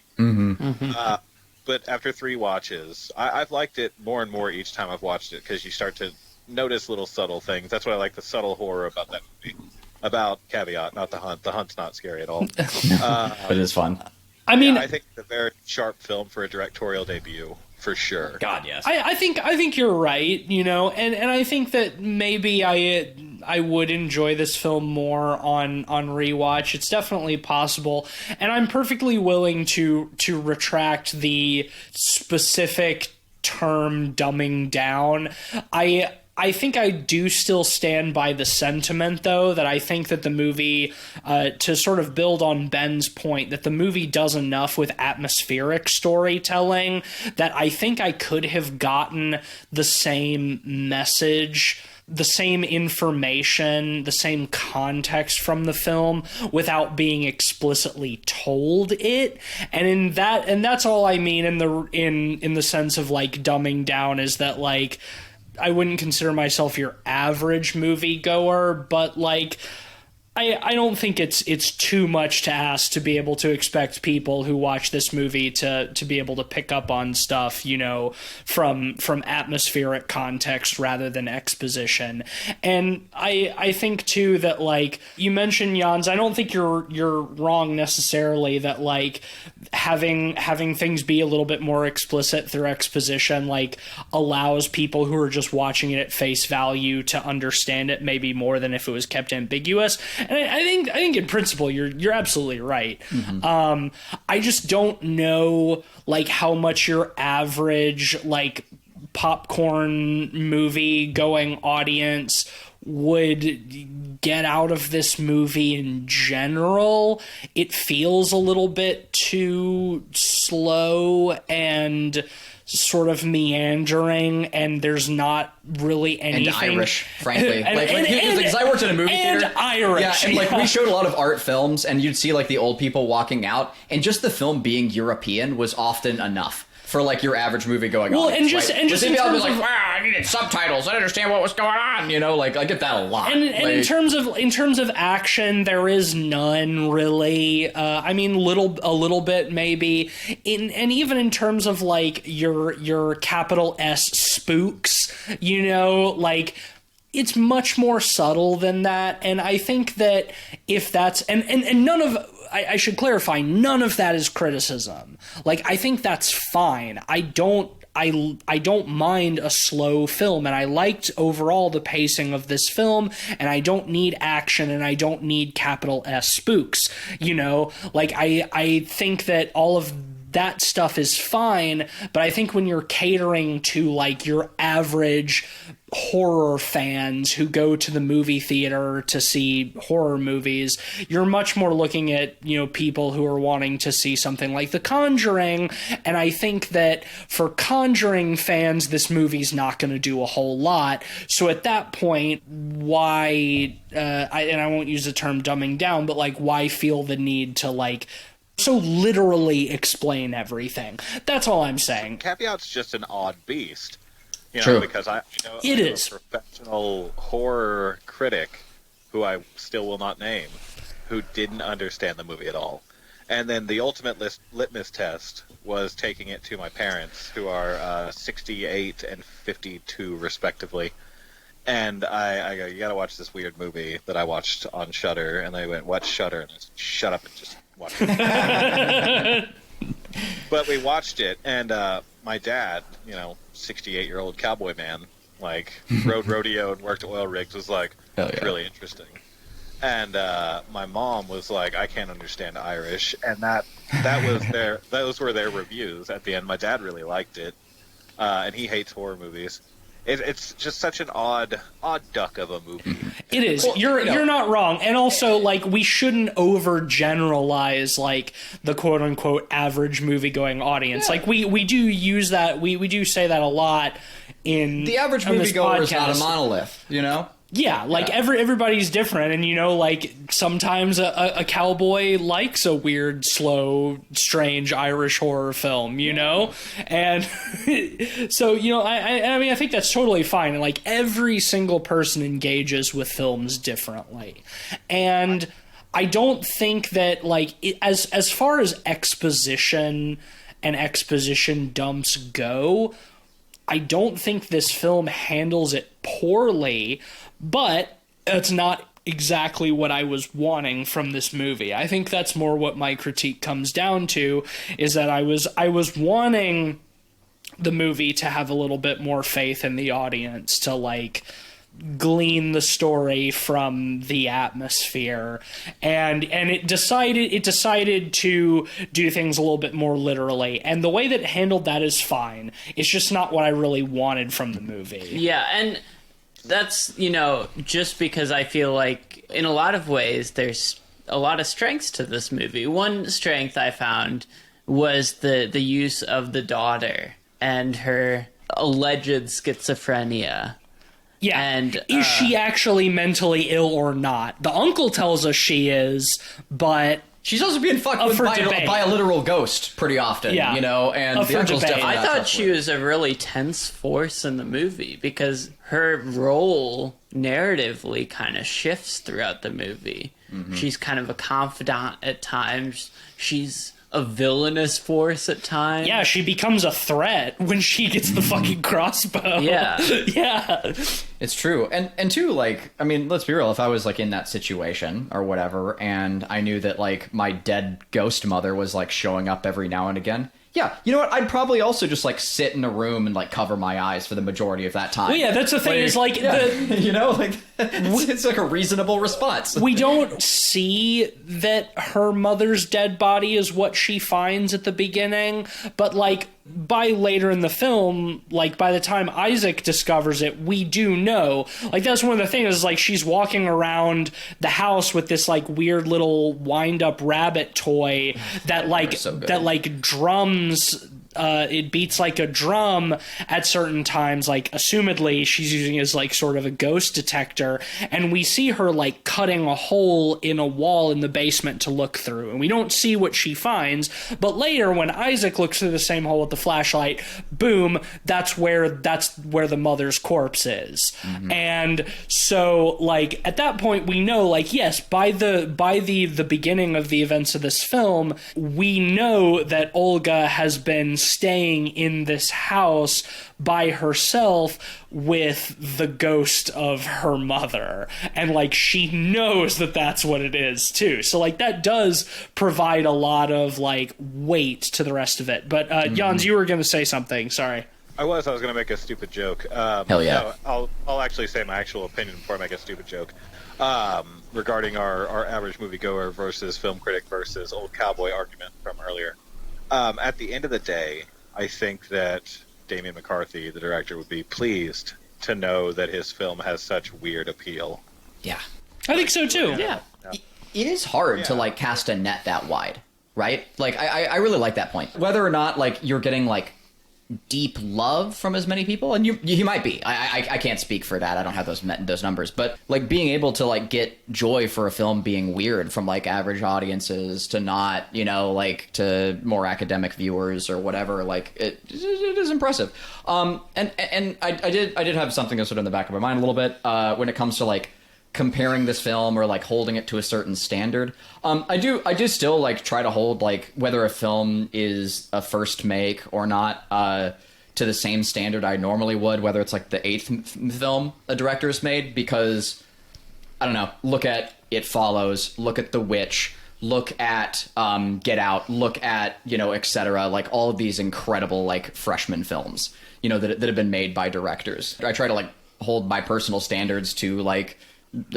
But after 3 watches, I've liked it more and more each time I've watched it, because you start to notice little subtle things. That's what I like, the subtle horror about that movie. About Caveat, not The Hunt. The Hunt's not scary at all. But it is fun. I mean, I think it's a very sharp film for a directorial debut, for sure. God, yes. I think you're right, you know, and I think that maybe I would enjoy this film more on rewatch. It's definitely possible, and I'm perfectly willing to retract the specific term dumbing down. I think I do still stand by the sentiment, though, that I think that the movie, to sort of build on Ben's point, that the movie does enough with atmospheric storytelling that I think I could have gotten the same message, the same information, the same context from the film without being explicitly told it. And that's all I mean in the sense of, like, dumbing down, is that, like, I wouldn't consider myself your average moviegoer, but, like, I don't think it's too much to ask to be able to expect people who watch this movie to be able to pick up on stuff, you know, from atmospheric context rather than exposition. And I think too that, like, you mentioned, Jans, I don't think you're wrong necessarily that, like, having things be a little bit more explicit through exposition, like, allows people who are just watching it at face value to understand it maybe more than if it was kept ambiguous. And I think in principle you're absolutely right. I just don't know, like, how much your average, like, popcorn movie going audience would get out of this movie in general. It feels a little bit too slow and sort of meandering, and there's not really anything. And Irish, frankly. Because I worked in a movie theater. And Irish. Yeah, and, like, we showed a lot of art films, and you'd see, like, the old people walking out, and just the film being European was often enough for, like, your average movie going on. Well, and just in terms of, like, wow, I needed subtitles. I didn't understand what was going on. You know, like, I get that a lot. And like, in terms of action, there is none really. I mean, a little bit maybe. And even in terms of, like, your capital S spooks, you know, like, it's much more subtle than that. And I think that if that's, and none of, I should clarify, none of that is criticism. Like, I think that's fine. I don't mind a slow film, and I liked overall the pacing of this film, and I don't need action, and I don't need capital S spooks, you know? Like, I think that all of that stuff is fine, but I think when you're catering to, like, your average horror fans who go to the movie theater to see horror movies, you're much more looking at, you know, people who are wanting to see something like The Conjuring, and I think that for Conjuring fans, this movie's not going to do a whole lot. So at that point, why, and I won't use the term dumbing down, but, like, why feel the need to, like, so literally explain everything? That's all I'm saying. Caveat's just an odd beast. You know, True. because I know It is. a professional horror critic who I still will not name, who didn't understand the movie at all. And then the ultimate litmus test was taking it to my parents, who are 68 and 52 respectively. And I go, you got to watch this weird movie that I watched on Shudder. And they went, what's Shudder? And I said, shut up and just watch it. But we watched it, and my dad, you know, 68-year-old cowboy man, like, rode rodeo and worked oil rigs, was like, Hell yeah. really interesting. And my mom was like, I can't understand Irish, and that was those were their reviews at the end. My dad really liked it, and he hates horror movies. It's just such an odd duck of a movie. It is. Well, you're not wrong. And also, like, we shouldn't overgeneralize, like, the quote-unquote average movie-going audience. Yeah. Like, we do use that, we do say that a lot in The average on this moviegoer is not a podcast. monolith, you know? Yeah, like, everybody's different, and, you know, like, sometimes a cowboy likes a weird, slow, strange Irish horror film, you know? And so, you know, I mean, I think that's totally fine, and, like, every single person engages with films differently. And I don't think that, like, as far as exposition and exposition dumps go, I don't think this film handles it poorly, but it's not exactly what I was wanting from this movie. I think that's more what my critique comes down to, is that I was wanting the movie to have a little bit more faith in the audience, to, like, glean the story from the atmosphere, and it decided to do things a little bit more literally, and the way that it handled that is fine. It's just not what I really wanted from the movie. Yeah, and that's, you know, just because I feel like in a lot of ways there's a lot of strengths to this movie. One strength I found was the use of the daughter and her alleged schizophrenia. Yeah, and is she actually mentally ill or not? The uncle tells us she is, but She's also being fucked with by a literal ghost pretty often, Yeah. you know, and Up the for uncle's debate. definitely I not thought tough she with. was a really tense force in the movie because her role narratively kind of shifts throughout the movie. Mm-hmm. She's kind of a confidant at times. She's a villainous force at times. yeah, she becomes a threat when she gets the fucking crossbow. Yeah. Yeah. It's true. And too, like, I mean, let's be real, if I was, like, in that situation or whatever, and I knew that, like, my dead ghost mother was, like, showing up every now and again, yeah, you know what, I'd probably also just, like, sit in a room and, like, cover my eyes for the majority of that time. Well, yeah, that's the thing, is, like, you know, like, it's like a reasonable response. we don't see that her mother's dead body is what she finds at the beginning, but, like, by later in the film, like, by the time Isaac discovers it, we do know. Like, that's one of the things, is, like, she's walking around the house with this, like, weird little wind-up rabbit toy that, like, so good. that, like, drums... it beats like a drum at certain times, like, assumedly she's using it as, like, sort of a ghost detector, and we see her, like, cutting a hole in a wall in the basement to look through, and we don't see what she finds, but later when Isaac looks through the same hole with the flashlight, boom, that's where the mother's corpse is. Mm-hmm. And so, like, at that point we know, like, yes, by the beginning of the events of this film, we know that Olga has been staying in this house by herself with the ghost of her mother, and like she knows that that's what it is too. So like that does provide a lot of like weight to the rest of it. But Jans, you were going to say something. Sorry. I was going to make a stupid joke. Hell yeah. No, I'll actually say my actual opinion before I make a stupid joke. Regarding our average moviegoer versus film critic versus old cowboy argument from earlier. At the end of the day, I think that Damian McCarthy, the director, would be pleased to know that his film has such weird appeal. Yeah. I think so too. Yeah. It is hard to like cast a net that wide, right? Like I really like that point. Whether or not like you're getting like deep love from as many people, and you might be. I can't speak for that. I don't have those numbers, but like being able to like get joy for a film being weird from like average audiences to not, you know, like to more academic viewers or whatever, like it is impressive. And I did have something sort of in the back of my mind a little bit when it comes to like comparing this film or like holding it to a certain standard. I do still like try to hold like whether a film is a first make or not to the same standard I normally would, whether it's like the 8th film a director's made, because I don't know, look at It Follows, look at The Witch, look at Get Out, look at, you know, etc., like all of these incredible like freshman films, you know, that have been made by directors. I try to like hold my personal standards to like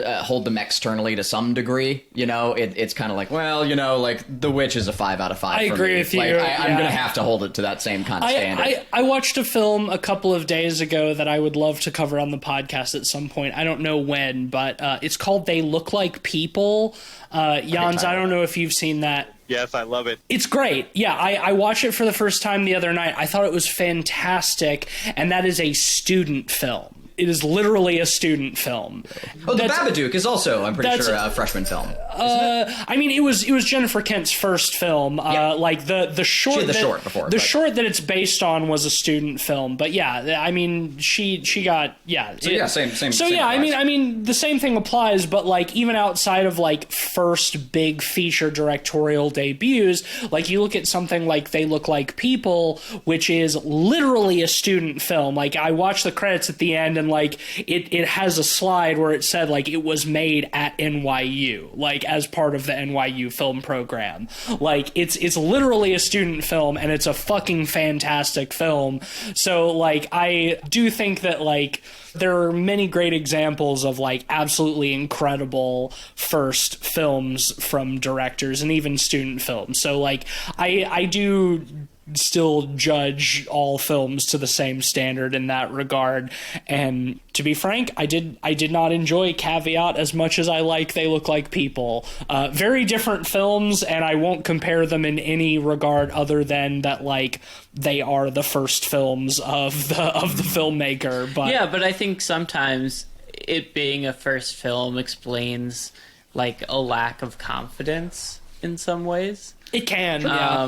hold them externally to some degree. You know, it's kind of like, well, you know, like The Witch is a 5 out of 5 I for agree me. with you. Like, I'm Yeah. gonna have to hold it to that same kind of standard. I watched a film a couple of days ago that I would love to cover on the podcast at some point. I don't know when, but it's called They Look Like People. Jans, I don't know if you've seen that. Yes, I love it. It's great. Yeah, I watched it for the first time the other night. I thought it was fantastic, and that is a student film. It is literally a student film. Oh, The Babadook is also, I'm pretty sure, that's- a freshman film. I mean, it was Jennifer Kent's first film. Like the short, She had the short before, the but- short that it's based on was a student film. But yeah, I mean, she got Same. So yeah, applies. I mean, the same thing applies. But like even outside of like first big feature directorial debuts, like you look at something like They Look Like People, which is literally a student film. Like I watched the credits at the end, and like it has a slide where it said like it was made at NYU, like as part of the NYU film program. Like it's literally a student film, and it's a fucking fantastic film. So like I do think that like there are many great examples of like absolutely incredible first films from directors and even student films. So like I do still judge all films to the same standard in that regard. And to be frank, I did not enjoy Caveat as much as I like They Look Like People. Very different films, and I won't compare them in any regard other than that like they are the first films of the filmmaker. But Yeah, but I think sometimes it being a first film explains like a lack of confidence in some ways. it can. Yeah.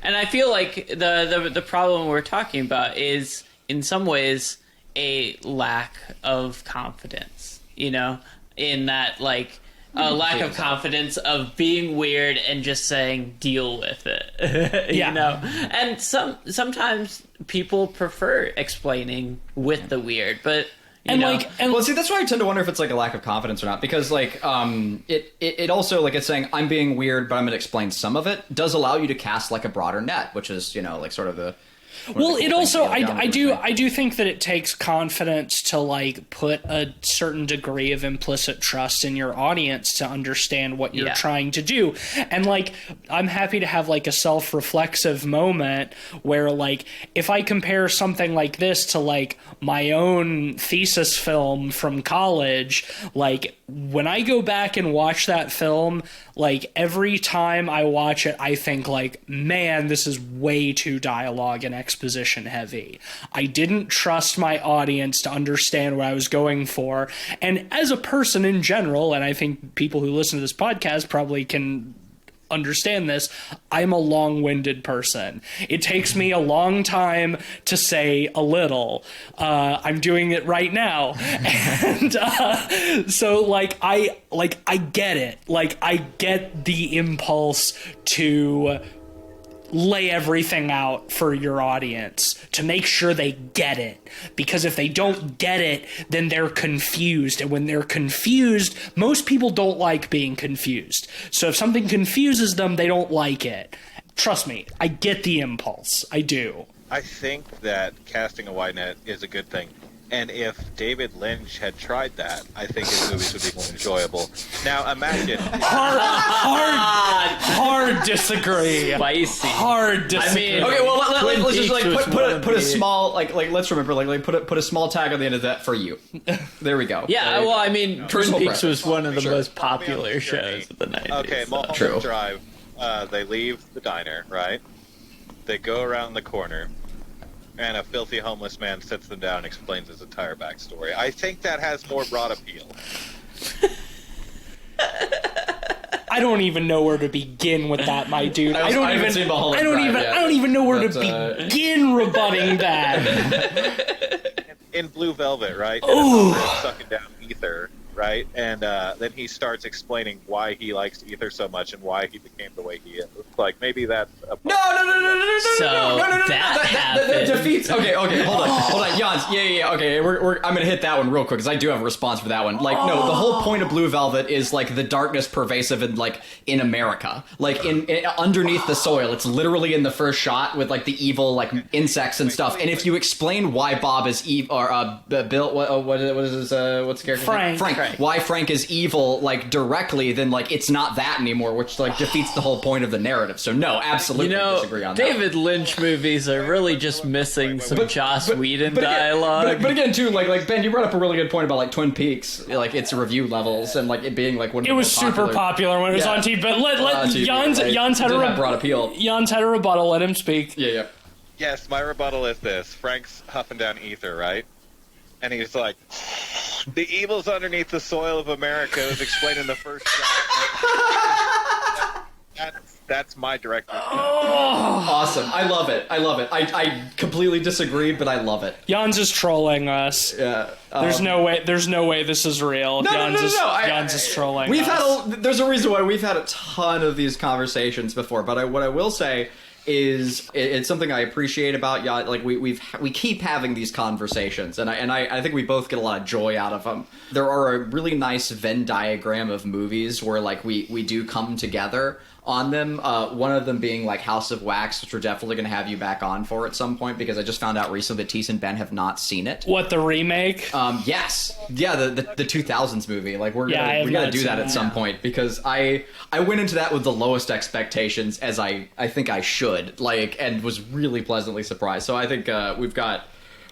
And I feel like the problem we're talking about is in some ways a lack of confidence, you know, in that like a lack of confidence of being weird and just saying deal with it. Yeah. You know, and sometimes people prefer explaining with the weird, but you and know, like and Well, see, that's why I tend to wonder if it's like a lack of confidence or not, because like it also, like, it's saying I'm being weird, but I'm going to explain some of it, does allow you to cast like a broader net, which is, you know, like sort of the well, it also I do do think that it takes confidence to like put a certain degree of implicit trust in your audience to understand what you're Yeah. trying to do. And like I'm happy to have like a self-reflexive moment where like if I compare something like this to like my own thesis film from college, like when I go back and watch that film, like every time I watch it, I think like, man, this is way too dialogue and exposition heavy. I didn't trust my audience to understand what I was going for. And as a person in general, and I think people who listen to this podcast probably can understand this, I'm a long-winded person. It takes me a long time to say a little. I'm doing it right now. And so like I get it. Like I get the impulse to lay everything out for your audience to make sure they get it. Because if they don't get it, then they're confused. And when they're confused, most people don't like being confused. So if something confuses them, they don't like it. Trust me, I get the impulse. I do. I think that casting a wide net is a good thing. And if David Lynch had tried that, I think his movies would be more enjoyable. Now, imagine... Hard disagree. Spicy. Hard disagree. I mean, Okay, well, let's just like Peaks was put a small let's remember put a small tag on the end of that for you. There we go. Yeah, well, I mean, Twin Personal Peaks was preference. one of the Sure. most popular shows of the 90s. Okay, so. Mulholland True. Drive, they leave the diner, right? They go around the corner, and a filthy homeless man sits them down and explains his entire backstory. I think that has more broad appeal. I don't even know where to begin with that, my dude. I don't even know where to begin rebutting that. In Blue Velvet, right? Ooh. Sucking down ether, right? And then he starts explaining why he likes ether so much and why he became the way he is. Like, maybe that's a No. That defeats. Okay, hold on, Jans. Yeah. Okay, I'm gonna hit that one real quick because I do have a response for that one. Like, no, the whole point of Blue Velvet is like the darkness pervasive in America, like in underneath the soil. It's literally in the first shot with like the evil like insects and stuff. And if you explain why Bob is evil or Bill, what is his what's the character? Frank. Why Frank is evil like directly, then like it's not that anymore, which like defeats the whole point of the narrative. So no, absolutely disagree on that. David Lynch movies are really just missing some Joss Whedon dialogue. But again, too, like Ben, you brought up a really good point about like Twin Peaks, like its review levels and like it being like one of the It was most super popular when it was on TV. But let TV, Jans had have broad appeal. Jans had a rebuttal. Let him speak. Yeah. Yes, my rebuttal is this. Frank's huffing down ether, right? And he's like, the evil's underneath the soil of America is explained in the first shot. That's my director. Awesome. I love it. I completely disagree, but I love it. Jans is trolling us. Yeah. There's no way this is real. No. Jans is trolling us. There's a reason why we've had a ton of these conversations before, but what I will say is it's something I appreciate about y'all. Like we keep having these conversations, and I think we both get a lot of joy out of them. There are a really nice Venn diagram of movies where like we do come together on them. One of them being like House of Wax, which we're definitely going to have you back on for at some point because I just found out recently that Tease and Ben have not seen it. What, the remake? Yes. Yeah, the 2000s movie. Like we're gonna do that at some point because I went into that with the lowest expectations as I think I should, like, and was really pleasantly surprised. So I think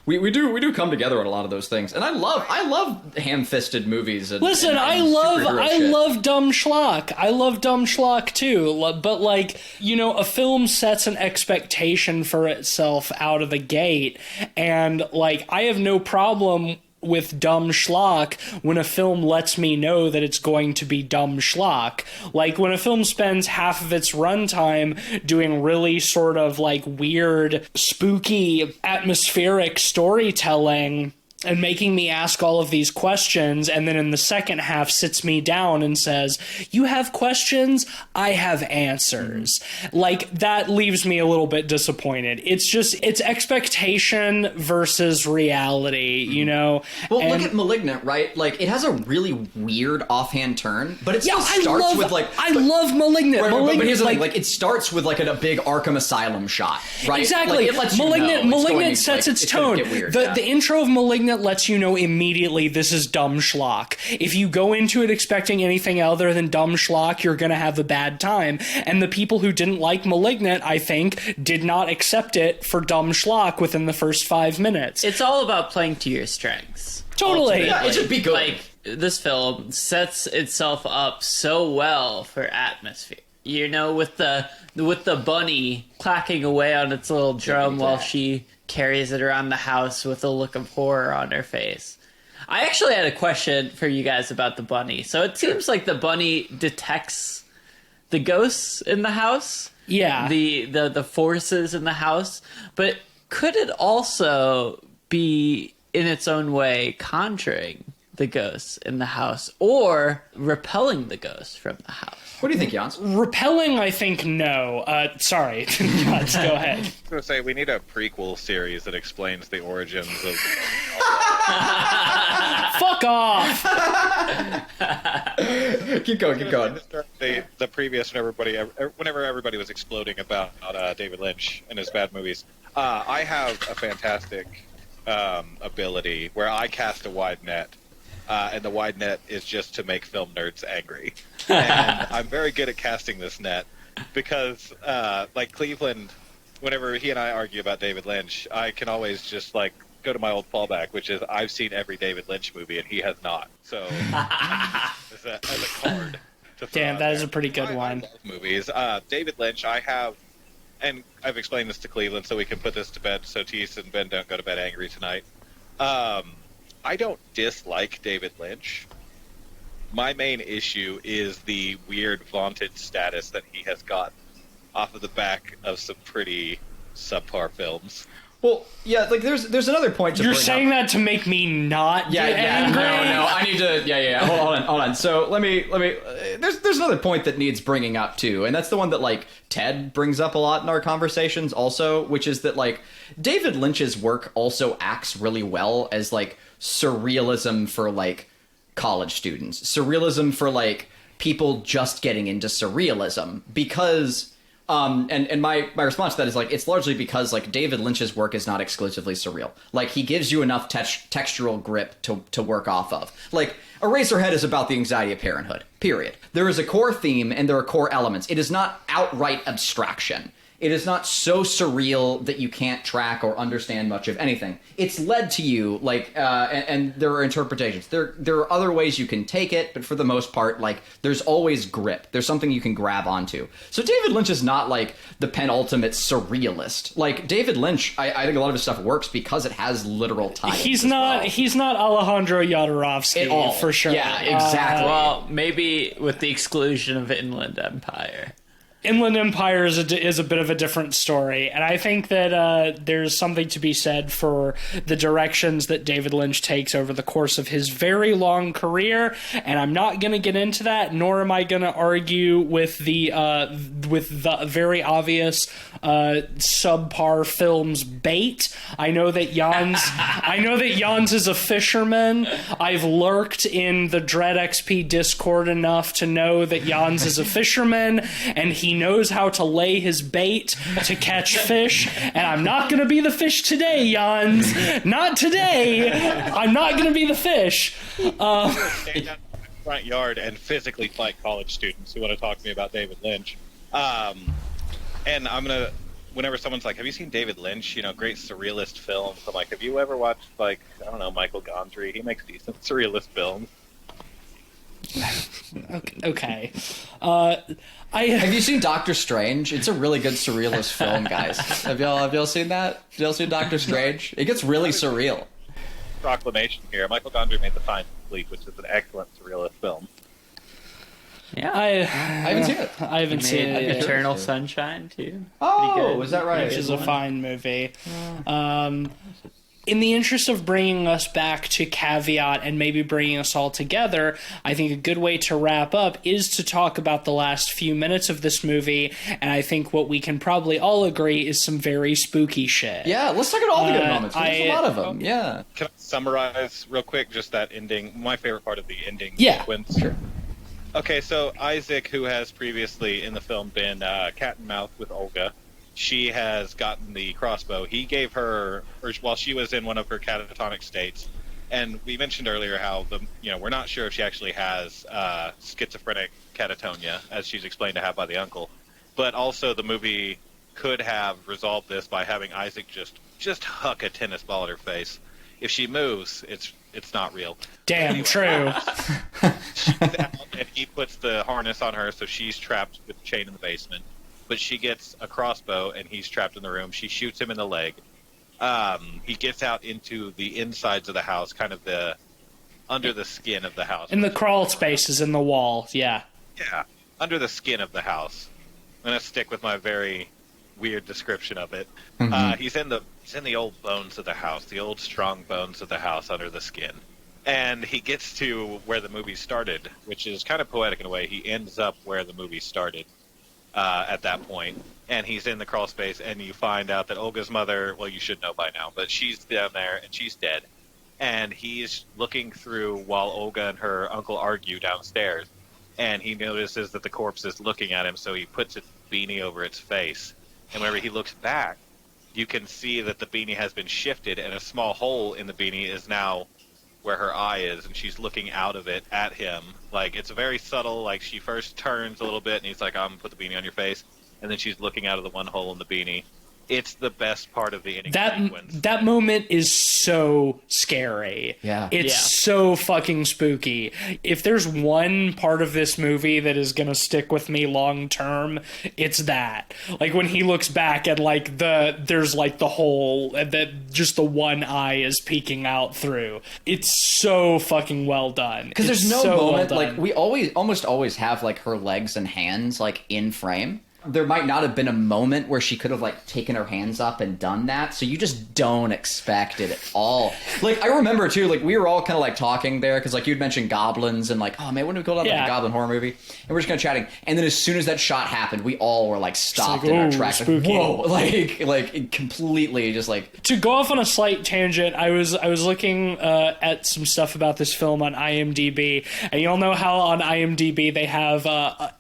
we do come together on a lot of those things, and I love ham-fisted movies. And, listen, I love dumb schlock. I love dumb schlock too. But like, you know, a film sets an expectation for itself out of the gate, and like, I have no problem with dumb schlock when a film lets me know that it's going to be dumb schlock. Like when a film spends half of its runtime doing really sort of like weird, spooky, atmospheric storytelling and making me ask all of these questions, and then in the second half sits me down and says, you have questions? I have answers. Like, that leaves me a little bit disappointed. It's expectation versus reality, you know? Well, look at Malignant, right? Like, it has a really weird offhand turn, but it still starts with, like... I love Malignant. But here's the thing, like, it starts with, like, a big Arkham Asylum shot, right? Exactly. Like, it lets Malignant sets its tone. Weird, the intro of Malignant lets you know immediately this is dumb schlock. If you go into it expecting anything other than dumb schlock, you're going to have a bad time. And the people who didn't like Malignant, I think, did not accept it for dumb schlock within the first 5 minutes. It's all about playing to your strengths. Totally. Yeah, it should be good. Like, this film sets itself up so well for atmosphere. You know, with the bunny clacking away on its little drum while she carries it around the house with a look of horror on her face. I actually had a question for you guys about the bunny. So it seems like the bunny detects the ghosts in the house. Yeah. The forces in the house. But could it also be, in its own way, conjuring the ghosts in the house or repelling the ghosts from the house. What do you think, Jans? Repelling, I think, no. Sorry. Let's go ahead. I was going to say, we need a prequel series that explains the origins of... Fuck off! Keep going. The previous, whenever everybody was exploding about David Lynch and his bad movies, I have a fantastic ability where I cast a wide net. And the wide net is just to make film nerds angry. And I'm very good at casting this net because, like Cleveland, whenever he and I argue about David Lynch, I can always just go to my old fallback, which is I've seen every David Lynch movie and he has not. So as a card to throw Damn, out that is there. a pretty good one. I love movies. David Lynch, I have, and I've explained this to Cleveland so we can put this to bed so Tease and Ben don't go to bed angry tonight. I don't dislike David Lynch. My main issue is the weird vaunted status that he has gotten off of the back of some pretty subpar films. Well, yeah, there's another point to You're bring saying up. that to make me not get angry? No, I need to, hold on. So let me, there's another point that needs bringing up too, and that's the one that, Ted brings up a lot in our conversations also, which is that, David Lynch's work also acts really well as, surrealism for, college students. Surrealism for, people just getting into surrealism, because... and my response to that is it's largely because David Lynch's work is not exclusively surreal. He gives you enough textural grip to work off of. Eraserhead is about the anxiety of parenthood. Period. There is a core theme and there are core elements. It is not outright abstraction. It is not so surreal that you can't track or understand much of anything. It's led to you, and there are interpretations. There are other ways you can take it, but for the most part, there's always grip. There's something you can grab onto. So David Lynch is not, the penultimate surrealist. David Lynch, I think a lot of his stuff works because it has literal tie-ins. He's not Alejandro Jodorowsky, at all. for sure. Yeah, exactly. Well, maybe with the exclusion of Inland Empire. Inland Empire is a bit of a different story, and I think that there's something to be said for the directions that David Lynch takes over the course of his very long career, and I'm not going to get into that, nor am I going to argue with the very obvious subpar films bait. I know that Jans is a fisherman. I've lurked in the DreadXP Discord enough to know that Jans is a fisherman, and he knows how to lay his bait to catch fish, and I'm not going to be the fish today, Jans. Not today. I'm not going to be the fish. Stay down in the front yard and physically fight college students who want to talk to me about David Lynch. And I'm going to, whenever someone's like, have you seen David Lynch? Great surrealist films. I'm like, have you ever watched, I don't know, Michael Gondry? He makes decent surrealist films. Okay. Have you seen Doctor Strange? It's a really good surrealist film, guys. Have y'all seen that? Have y'all seen Doctor Strange? It gets really surreal. Proclamation here. Michael Gondry made The Fine Sleep, which is an excellent surrealist film. Yeah, I haven't seen it. I haven't seen it yet. Eternal Sunshine too. Oh, is that right? Which is a fine movie. In the interest of bringing us back to Caveat and maybe bringing us all together, I think a good way to wrap up is to talk about the last few minutes of this movie, and I think what we can probably all agree is some very spooky shit. Yeah, let's talk about all the good moments. There's a lot of them, yeah. Can I summarize real quick just that ending, my favorite part of the ending sequence? Sure. Okay, so Isaac, who has previously in the film been cat and mouse with Olga, she has gotten the crossbow. He gave her, or while she was in one of her catatonic states, and we mentioned earlier how we're not sure if she actually has schizophrenic catatonia, as she's explained to have by the uncle. But also the movie could have resolved this by having Isaac just huck a tennis ball at her face. If she moves, it's not real. Damn, true. She's out, and he puts the harness on her, so she's trapped with the chain in the basement. But she gets a crossbow, and he's trapped in the room. She shoots him in the leg. He gets out into the insides of the house, kind of under the skin of the house. In the crawl spaces in the wall, yeah. Yeah, under the skin of the house. I'm going to stick with my very weird description of it. Mm-hmm. He's in the old bones of the house, the old strong bones of the house under the skin. And he gets to where the movie started, which is kind of poetic in a way. He ends up where the movie started at that point, and he's in the crawl space, and you find out that Olga's mother, well, you should know by now, but she's down there, and she's dead. And he's looking through while Olga and her uncle argue downstairs, and he notices that the corpse is looking at him, so he puts a beanie over its face. And whenever he looks back, you can see that the beanie has been shifted, and a small hole in the beanie is now where her eye is, and she's looking out of it at him. Like, it's very subtle. Like, she first turns a little bit, and he's like, I'm gonna put the beanie on your face, and then she's looking out of the one hole in the beanie. It's the best part of the ending sequence. That moment is so scary. Yeah. It's so fucking spooky. If there's one part of this movie that is going to stick with me long term, it's that. Like, when he looks back at, like, there's, like, the hole that just the one eye is peeking out through. It's so fucking well done. Because there's no moment, like, we almost always have, like, her legs and hands, like, in frame. There might not have been a moment where she could have, like, taken her hands up and done that, so you just don't expect it at all. Like, I remember, too, like, we were all kind of, like, talking there, because, like, you'd mentioned goblins, and, like, oh, man, wouldn't we go down, like, a goblin horror movie? And we're just kind of chatting, and then as soon as that shot happened, we all were, like, stopped in our tracks, like, whoa, like, completely just, like... To go off on a slight tangent, I was looking at some stuff about this film on IMDb, and you all know how on IMDb they have,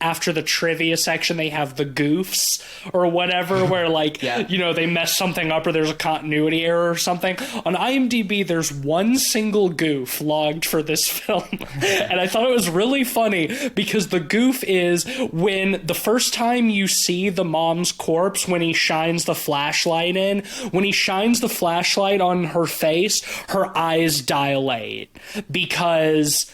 after the trivia section, they have the goofs or whatever, where, like, you know, they mess something up or there's a continuity error or something. On IMDb, there's one single goof logged for this film. And I thought it was really funny because the goof is when the first time you see the mom's corpse, when he shines the flashlight in, when he shines the flashlight on her face, her eyes dilate because...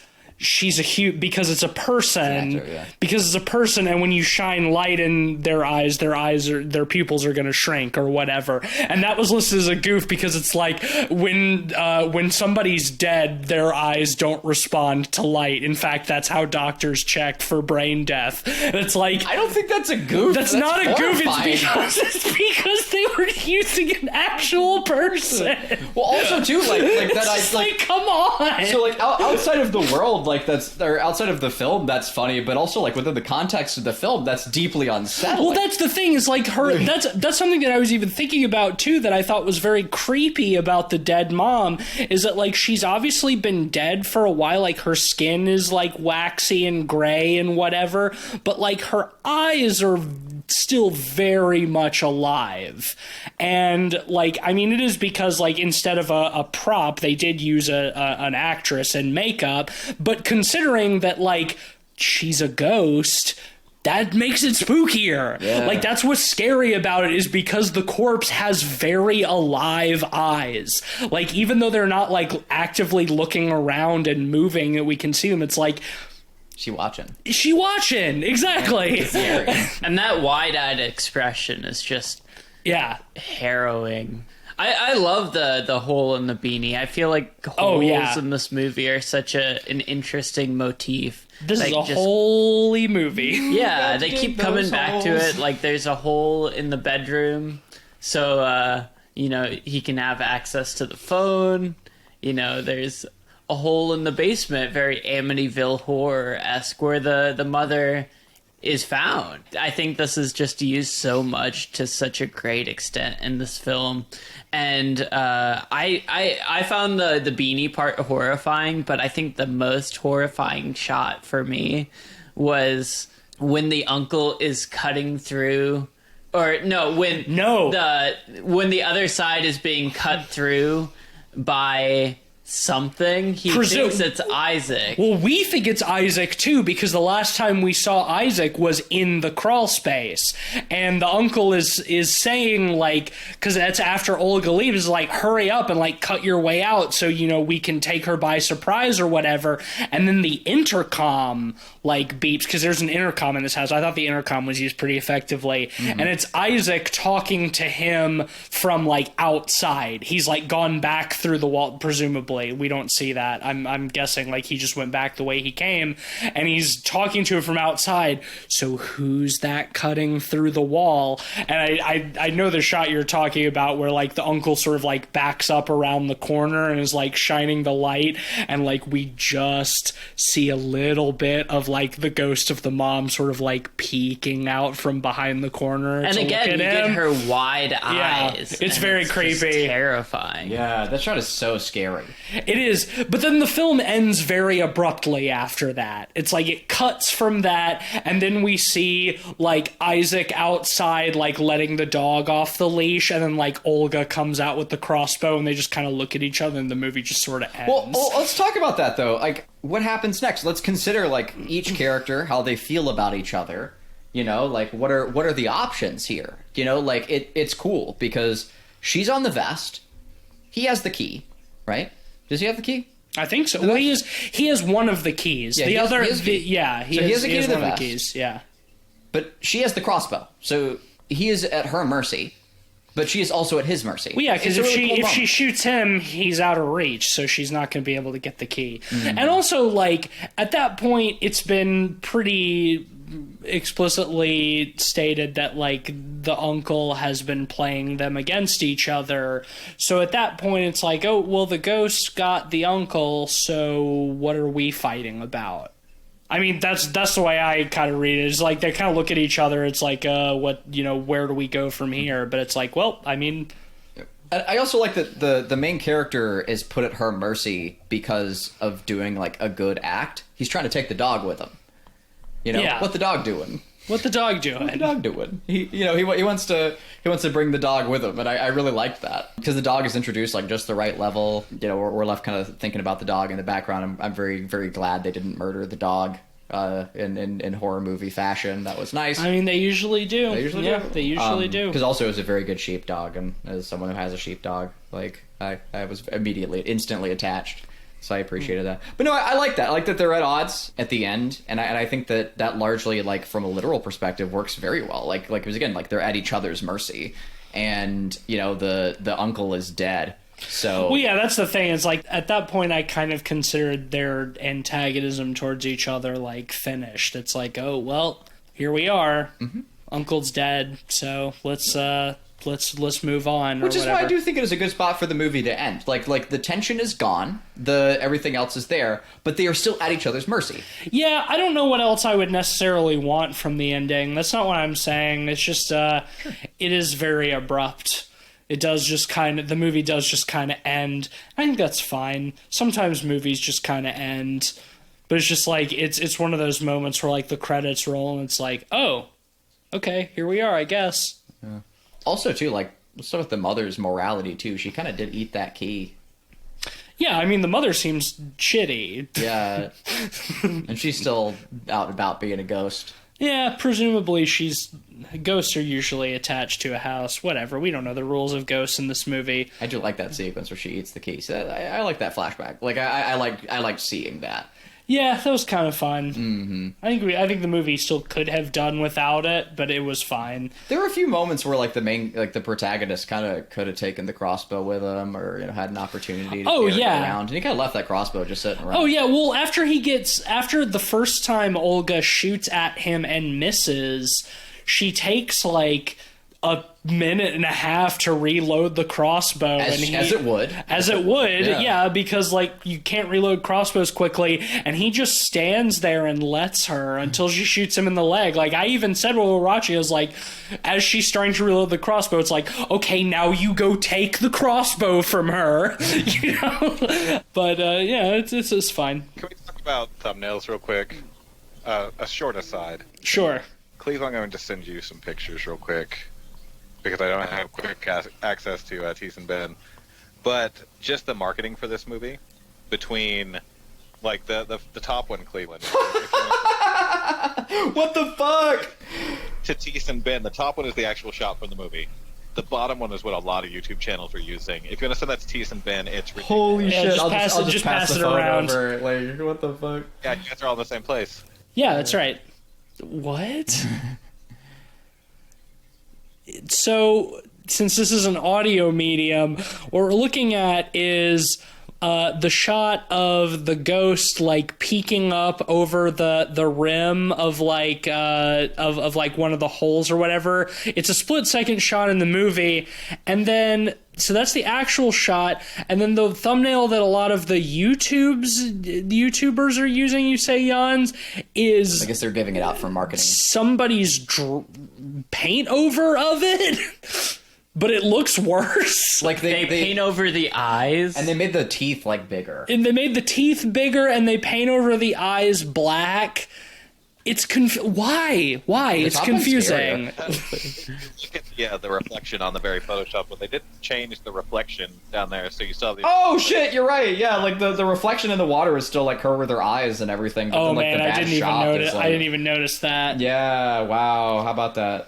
because it's a person, because it's a person, and when you shine light in their pupils are going to shrink or whatever. And that was listed as a goof because it's like when somebody's dead, their eyes don't respond to light. In fact, that's how doctors check for brain death. And it's like, I don't think that's a goof. That's not a goof. It's because they were using an actual person. Well, also too, like that. Like, come on. So, like, outside of the world, like, or outside of the film, that's funny, but also, like, within the context of the film, that's deeply unsettling. Well, that's the thing, is, like, her, that's something that I was even thinking about, too, that I thought was very creepy about the dead mom, is that, like, she's obviously been dead for a while, like, her skin is, like, waxy and gray and whatever, but, like, her eyes are still very much alive. And, like, I mean, it is because, like, instead of a prop, they did use an actress and makeup, but considering that, like, she's a ghost, that makes it spookier. Yeah. Like, that's what's scary about it, is because the corpse has very alive eyes. Like, even though they're not, like, actively looking around and moving, we can see them, it's like, She watching, exactly. And that wide-eyed expression is just harrowing. I love the hole in the beanie. I feel like holes in this movie are such an interesting motif. This is a holy movie. Yeah, they keep coming back to it. Like, there's a hole in the bedroom, so you know, he can have access to the phone. You know, there's a hole in the basement, very Amityville Horror-esque, where the mother is found. I think this is just used so much to such a great extent in this film. And I found the beanie part horrifying, but I think the most horrifying shot for me was when the uncle is cutting through, when the other side is being cut through by something. He thinks it's Isaac. Well, we think it's Isaac too, because the last time we saw Isaac was in the crawl space, and the uncle is saying, like, because that's after Olga leaves, is like, hurry up and, like, cut your way out so, you know, we can take her by surprise or whatever. And then the intercom, like, beeps, because there's an intercom in this house. I thought the intercom was used pretty effectively. Mm-hmm. And it's Isaac talking to him from, like, outside. He's, like, gone back through the wall, presumably, presumably. We don't see that. I'm guessing like he just went back the way he came, and he's talking to him from outside. So who's that cutting through the wall? And I know the shot you're talking about where like the uncle sort of like backs up around the corner and is like shining the light, and like we just see a little bit of like the ghost of the mom sort of like peeking out from behind the corner. And again, you get her wide eyes. It's very creepy. Terrifying. Yeah, that shot is so scary. It is, but then the film ends very abruptly after that. It's like it cuts from that, and then we see like Isaac outside like letting the dog off the leash, and then like Olga comes out with the crossbow, and they just kind of look at each other, and the movie just sort of ends. Well, let's talk about that though. Like, what happens next? Let's consider like each character, how they feel about each other. You know, like what are the options here? You know, like it's cool because she's on the vest. He has the key, right? Does he have the key? I think so. Well, he has one of the keys. Yeah, he has the key. He has the key to the one of vest. the keys. Yeah. But she has the crossbow, so he is at her mercy. But she is also at his mercy. Well, yeah, because if really cool she shoots him, he's out of reach, so she's not going to be able to get the key. Mm-hmm. And also, like at that point, it's been pretty explicitly stated that like the uncle has been playing them against each other. So at that point, it's like, oh well, the ghost got the uncle, so what are we fighting about? I mean, that's the way I kind of read it. It's like they kind of look at each other. It's like, what, you know, where do we go from here? But it's like, well, I mean, I also like that the main character is put at her mercy because of doing like a good act. He's trying to take the dog with him. You know, Yeah. what the dog doing? what the dog doing? What the dog doing? He wants to bring the dog with him, and I really liked that because the dog is introduced like just the right level. You know, we're left kind of thinking about the dog in the background. I'm very, very glad they didn't murder the dog in horror movie fashion. That was nice. I mean, they usually do. They usually yeah, do. They usually do. Because also it was a very good sheepdog, and as someone who has a sheepdog, like I was instantly attached. So I appreciated that. But no, I like that. I like that they're at odds at the end, and I think that largely, like from a literal perspective, works very well. Like because again, like they're at each other's mercy, and you know the uncle is dead. So Well, yeah, that's the thing. It's like at that point, I kind of considered their antagonism towards each other like finished. It's like, oh well, here we are. Mm-hmm. Uncle's dead, so let's move on. Which is why I do think it is a good spot for the movie to end. Like the tension is gone, everything else is there, but they are still at each other's mercy. Yeah, I don't know what else I would necessarily want from the ending. That's not what I'm saying. It's just it is very abrupt. It does just the movie does just kind of end. I think that's fine. Sometimes movies just kind of end, but it's just like it's one of those moments where like the credits roll and it's like, oh, okay, here we are, I guess. Yeah. Also, too, like stuff with the mother's morality too. She kind of did eat that key. Yeah, I mean the mother seems shitty. Yeah, and she's still out about being a ghost. Yeah, presumably ghosts are usually attached to a house. Whatever, we don't know the rules of ghosts in this movie. I do like that sequence where she eats the key. So I like that flashback. Like I like seeing that. Yeah, that was kind of fun. Mm-hmm. I think the movie still could have done without it, but it was fine. There were a few moments where like the protagonist kind of could have taken the crossbow with him, or had an opportunity to carry it around, and he kind of left that crossbow just sitting around. Oh yeah, well after the first time Olga shoots at him and misses, she takes like a minute and a half to reload the crossbow, as it would, yeah, because like you can't reload crossbows quickly, and he just stands there and lets her until she shoots him in the leg. Like I even said, while Warachi is like, as she's starting to reload the crossbow, it's like, okay, now you go take the crossbow from her, you know. But yeah, it's fine. Can we talk about thumbnails real quick? A short aside. Sure. Cleve, I'm going to send you some pictures real quick, because I don't have quick access to Tease and Ben. But just the marketing for this movie, between like the top one, Cleveland. What the fuck? To Tease and Ben, the top one is the actual shot from the movie. The bottom one is what a lot of YouTube channels are using. If you want to send that to Tease and Ben, it's ridiculous. Holy shit! I'll just pass it around. Over. Like, what the fuck? Yeah, you guys are all in the same place. Yeah, that's right. What? So, since this is an audio medium, what we're looking at is the shot of the ghost like peeking up over the rim of like of like one of the holes or whatever. It's a split-second shot in the movie, and then so that's the actual shot, and then the thumbnail that a lot of the YouTubers are using, you say, Jans, is I guess they're giving it out for marketing. Somebody's paint over of it. But it looks worse. Like they paint over the eyes. And they made the teeth, like, bigger. And they made the teeth bigger, and they paint over the eyes black. It's why? It's confusing. Yeah, the reflection on the very Photoshop, but they didn't change the reflection down there, so you saw the... Oh, shit, you're right. Yeah, like, the reflection in the water is still, like, her with her eyes and everything. But then, like, man, the bad I didn't even shot notice. is, like... I didn't even notice that. Yeah, wow. How about that?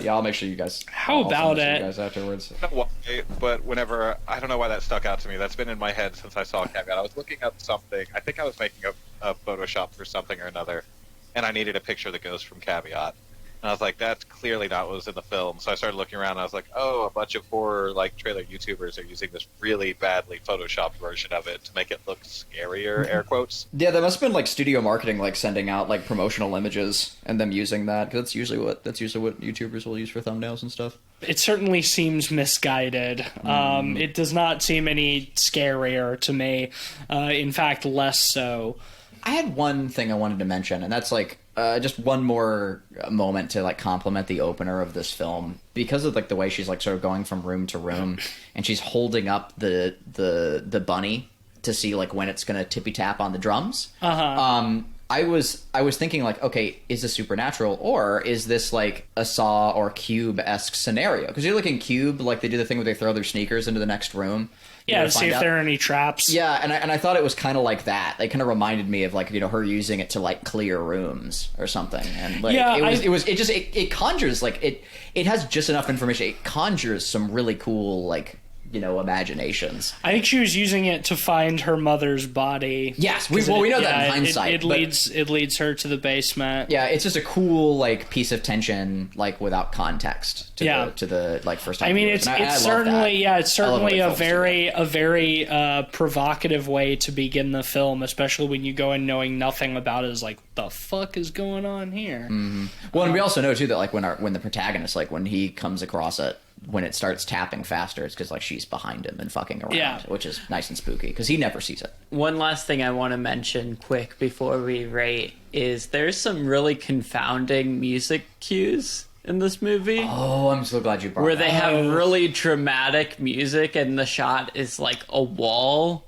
Yeah, I'll make sure you guys... How about it? You guys afterwards. I don't know why, but whenever... I don't know why that stuck out to me. That's been in my head since I saw Caveat. I was looking up something. I think I was making a Photoshop for something or another, and I needed a picture of the ghost from Caveat. And I was like, that's clearly not what was in the film. So I started looking around, and I was like, oh, a bunch of horror like trailer YouTubers are using this really badly photoshopped version of it to make it look scarier, air quotes. Yeah, that must have been like studio marketing, like sending out like promotional images and them using that, because that's usually what YouTubers will use for thumbnails and stuff. It certainly seems misguided. It does not seem any scarier to me. In fact, less so. I had one thing I wanted to mention, and that's like just one more moment to like compliment the opener of this film, because of like the way she's like sort of going from room to room, and she's holding up the bunny to see like when it's gonna tippy tap on the drums. I was thinking like, okay, is this supernatural, or is this like a Saw or Cube-esque scenario? Because you're looking Cube, like they do the thing where they throw their sneakers into the next room. Yeah, to see if there are any traps. Yeah, and I thought it was kind of like that. They kind of reminded me of like, you know, her using it to like clear rooms or something. And like it conjures like it has just enough information. It conjures some really cool like, you know, imaginations. I think she was using it to find her mother's body. Yes, we know that in hindsight. It leads her to the basement. Yeah, it's just a cool like piece of tension, like without context to the like first time. I mean, viewers. it's certainly a very provocative way to begin the film, especially when you go in knowing nothing about it. Is like, the fuck is going on here? Mm-hmm. Well, and we also know too that like when the protagonist, like when he comes across it, when it starts tapping faster, it's because like she's behind him and fucking around, which is nice and spooky because he never sees it. One last thing I want to mention quick before we rate is there's some really confounding music cues in this movie. Oh, I'm so glad you brought where that. they have really dramatic music and the shot is like a wall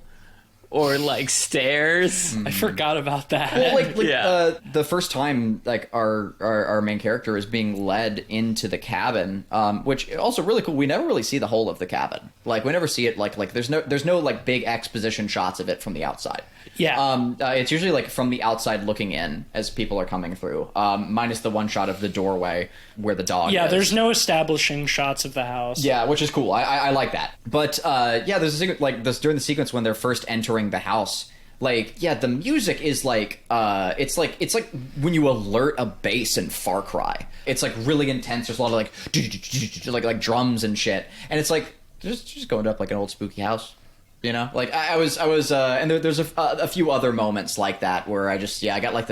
or like stairs. I forgot about that. Well, the first time like our main character is being led into the cabin, which also really cool. We never really see the whole of the cabin. Like we never see it like there's no like big exposition shots of it from the outside. Yeah. It's usually like from the outside looking in as people are coming through. Minus the one shot of the doorway where the dog is. Yeah, there's no establishing shots of the house. Yeah, which is cool. I like that. But there's a like this during the sequence when they're first entering the house. Like, yeah, the music is like it's like when you alert a bass in Far Cry. It's like really intense. There's a lot of like drums and shit, and it's like just going up like an old spooky house. You know, like I was, and there's a few other moments like that where I got like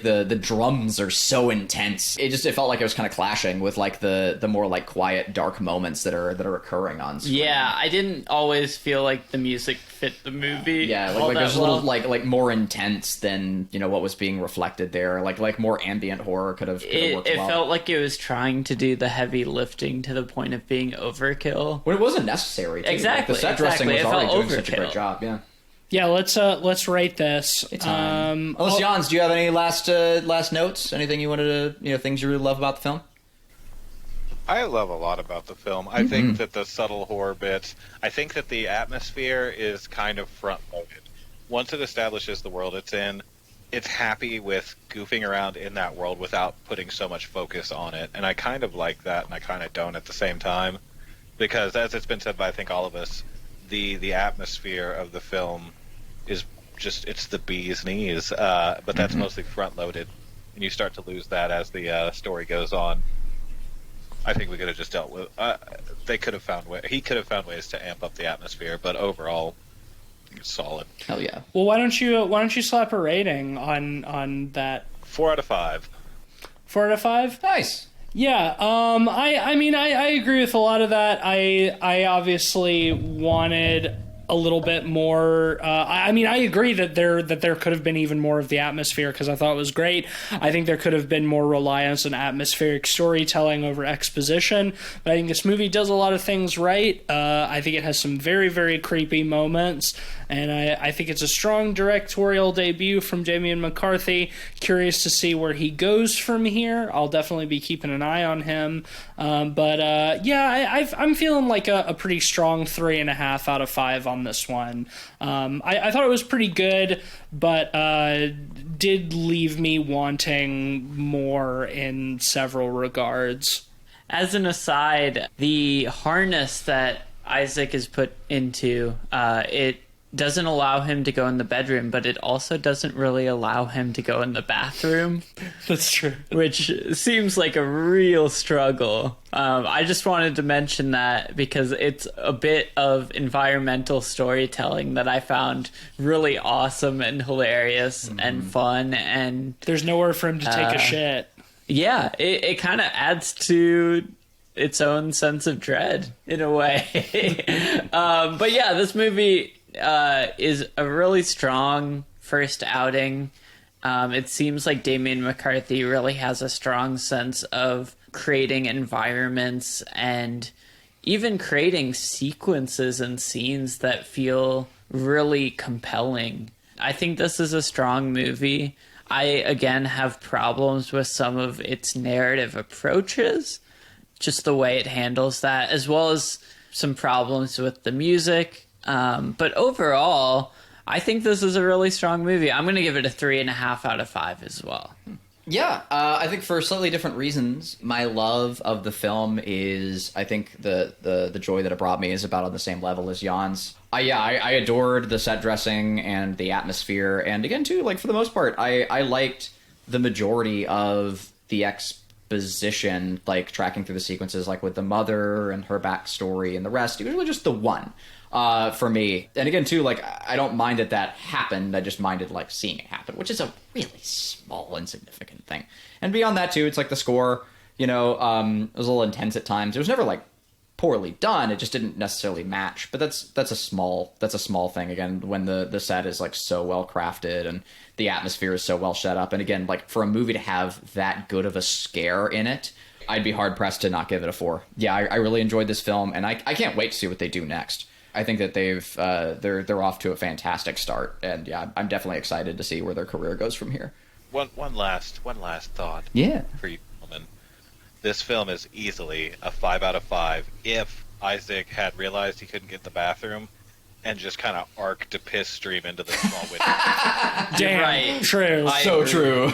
the drums are so intense. It felt like it was kind of clashing with like the more like quiet, dark moments that are occurring on screen. Yeah, I didn't always feel like the music fit the movie. Yeah, like there's a little like more intense than, you know, what was being reflected there. Like more ambient horror could have worked well. It felt like it was trying to do the heavy lifting to the point of being overkill. When it wasn't necessary. Too. Exactly. Like, the set dressing was already doing such a overkill. great job. Yeah. Yeah, let's rate this. Unless Jans, do you have any last notes? Anything you wanted to, things you really love about the film? I love a lot about the film. I think that the subtle horror bits, I think that the atmosphere is kind of front-loaded. Once it establishes the world it's in, it's happy with goofing around in that world without putting so much focus on it. And I kind of like that, and I kind of don't at the same time. Because, as it's been said by, I think, all of us, the atmosphere of the film is just, it's the bee's knees. But that's mostly front-loaded. And you start to lose that as the story goes on. I think we could have just dealt with. He could have found ways to amp up the atmosphere, but overall, think it's solid. Hell yeah. Well, why don't you slap a rating on that? 4 out of 5. 4 out of 5? Nice. Yeah, I mean, I agree with a lot of that. I obviously wanted a little bit more. I mean, I agree that there could have been even more of the atmosphere, because I thought it was great. I think there could have been more reliance on atmospheric storytelling over exposition. But I think this movie does a lot of things right. I think it has some very, very creepy moments. And I think it's a strong directorial debut from Damian McCarthy. Curious to see where he goes from here. I'll definitely be keeping an eye on him. I'm feeling like a pretty strong 3.5 out of 5 on this one. I thought it was pretty good, but did leave me wanting more in several regards. As an aside, the harness that Isaac is put into, it doesn't allow him to go in the bedroom, but it also doesn't really allow him to go in the bathroom. That's true. Which seems like a real struggle. I just wanted to mention that because it's a bit of environmental storytelling that I found really awesome and hilarious and fun. And there's nowhere for him to take a shit. Yeah, it kind of adds to its own sense of dread in a way. But yeah, this movie is a really strong first outing. It seems like Damian McCarthy really has a strong sense of creating environments and even creating sequences and scenes that feel really compelling. I think this is a strong movie. I, again, have problems with some of its narrative approaches, just the way it handles that, as well as some problems with the music. But overall, I think this is a really strong movie. I'm going to give it a 3.5 out of 5 as well. Yeah, I think for slightly different reasons. My love of the film is, I think the joy that it brought me is about on the same level as Jan's. I adored the set dressing and the atmosphere, and again too, like for the most part, I liked the majority of the exposition, like tracking through the sequences, like with the mother and her backstory and the rest. It was really just the one. For me. And again, too, like, I don't mind that happened. I just minded, like, seeing it happen, which is a really small, insignificant thing. And beyond that, too, it's like the score, it was a little intense at times. It was never, like, poorly done. It just didn't necessarily match. But that's a small thing, again, when the set is, like, so well crafted and the atmosphere is so well set up. And again, like, for a movie to have that good of a scare in it, I'd be hard-pressed to not give it a 4. Yeah, I really enjoyed this film, and I can't wait to see what they do next. I think that they're off to a fantastic start, and yeah, I'm definitely excited to see where their career goes from here. One last thought. Yeah. For you gentlemen, this film is easily a 5 out of 5 if Isaac had realized he couldn't get in the bathroom and just kind of arced a piss stream into the small window. Damn, Right. True. So true.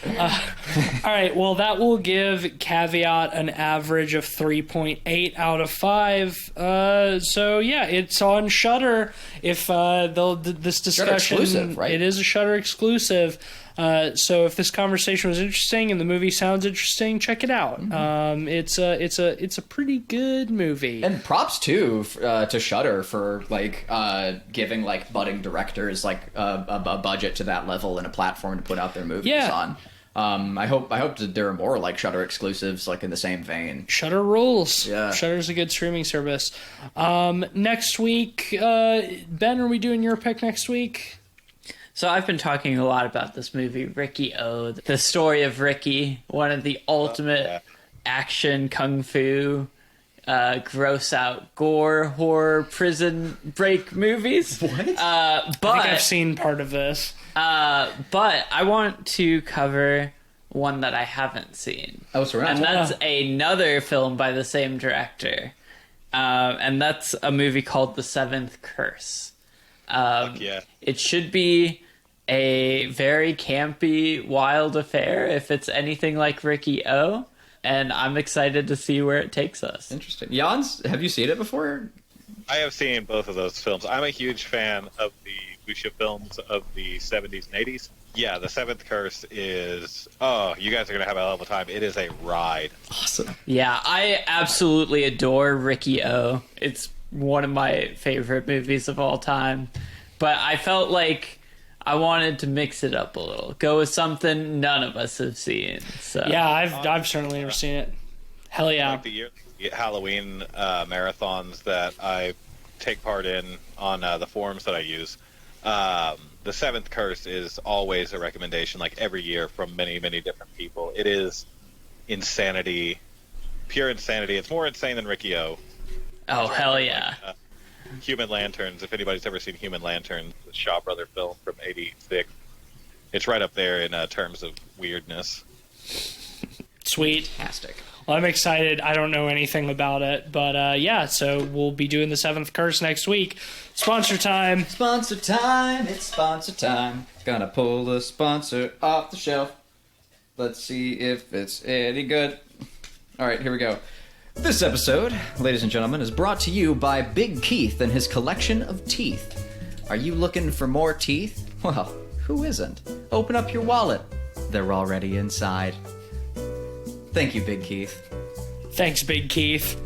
All right, well, that will give Caveat an average of 3.8 out of 5. So yeah, it's on Shudder. If this discussion, Shudder exclusive, right? It is a Shudder exclusive. So if this conversation was interesting and the movie sounds interesting, check it out. Mm-hmm. It's a pretty good movie. And props too to Shudder for like giving like budding directors like a budget to that level and a platform to put out their movies on. I hope that there are more like Shudder exclusives like in the same vein. Shudder rules. Yeah. Shudder's a good streaming service. Next week, Ben, are we doing your pick next week? So I've been talking a lot about this movie, Ricky-O, the story of Ricky, one of the ultimate action kung fu, gross out gore, horror, prison break movies. What? I think I've seen part of this. But I want to cover one that I haven't seen. Oh, surround. And that's another film by the same director. And that's a movie called The Seventh Curse. Yeah. It should be a very campy, wild affair if it's anything like Ricky-O. And I'm excited to see where it takes us. Interesting. Jans, have you seen it before? I have seen both of those films. I'm a huge fan of the wuxia films of the 70s and 80s. Yeah, The Seventh Curse is... Oh, you guys are going to have a hell of a time. It is a ride. Awesome. Yeah, I absolutely adore Ricky-O. It's one of my favorite movies of all time. But I felt like I wanted to mix it up a little, go with something none of us have seen. So Yeah, I've certainly never seen it. Hell yeah. Like the yearly Halloween marathons that I take part in on the forums that I use. The Seventh Curse is always a recommendation, like every year from many, many different people. It is insanity, pure insanity. It's more insane than Riccio. Oh, hell yeah. Human Lanterns, if anybody's ever seen Human Lanterns, the Shaw Brother film from '86, it's right up there in terms of weirdness. Sweet. Fantastic. Well, I'm excited. I don't know anything about it, but yeah, so we'll be doing the Seventh Curse next week. Sponsor time. Sponsor time. It's sponsor time. Gonna pull the sponsor off the shelf. Let's see if it's any good. All right, here we go. This episode, ladies and gentlemen, is brought to you by Big Keith and his collection of teeth. Are you looking for more teeth? Well, who isn't? Open up your wallet. They're already inside. Thank you, Big Keith. Thanks, Big Keith.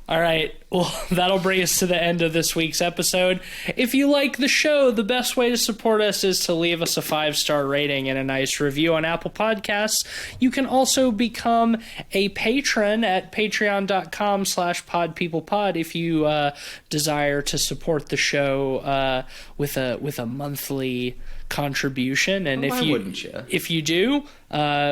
All right, well, that'll bring us to the end of this week's episode. If you like the show, the best way to support us is to leave us a 5-star rating and a nice review on Apple Podcasts. You can also become a patron at patreon.com/podpeoplepod if you desire to support the show with a monthly contribution. And Why wouldn't you? If you do,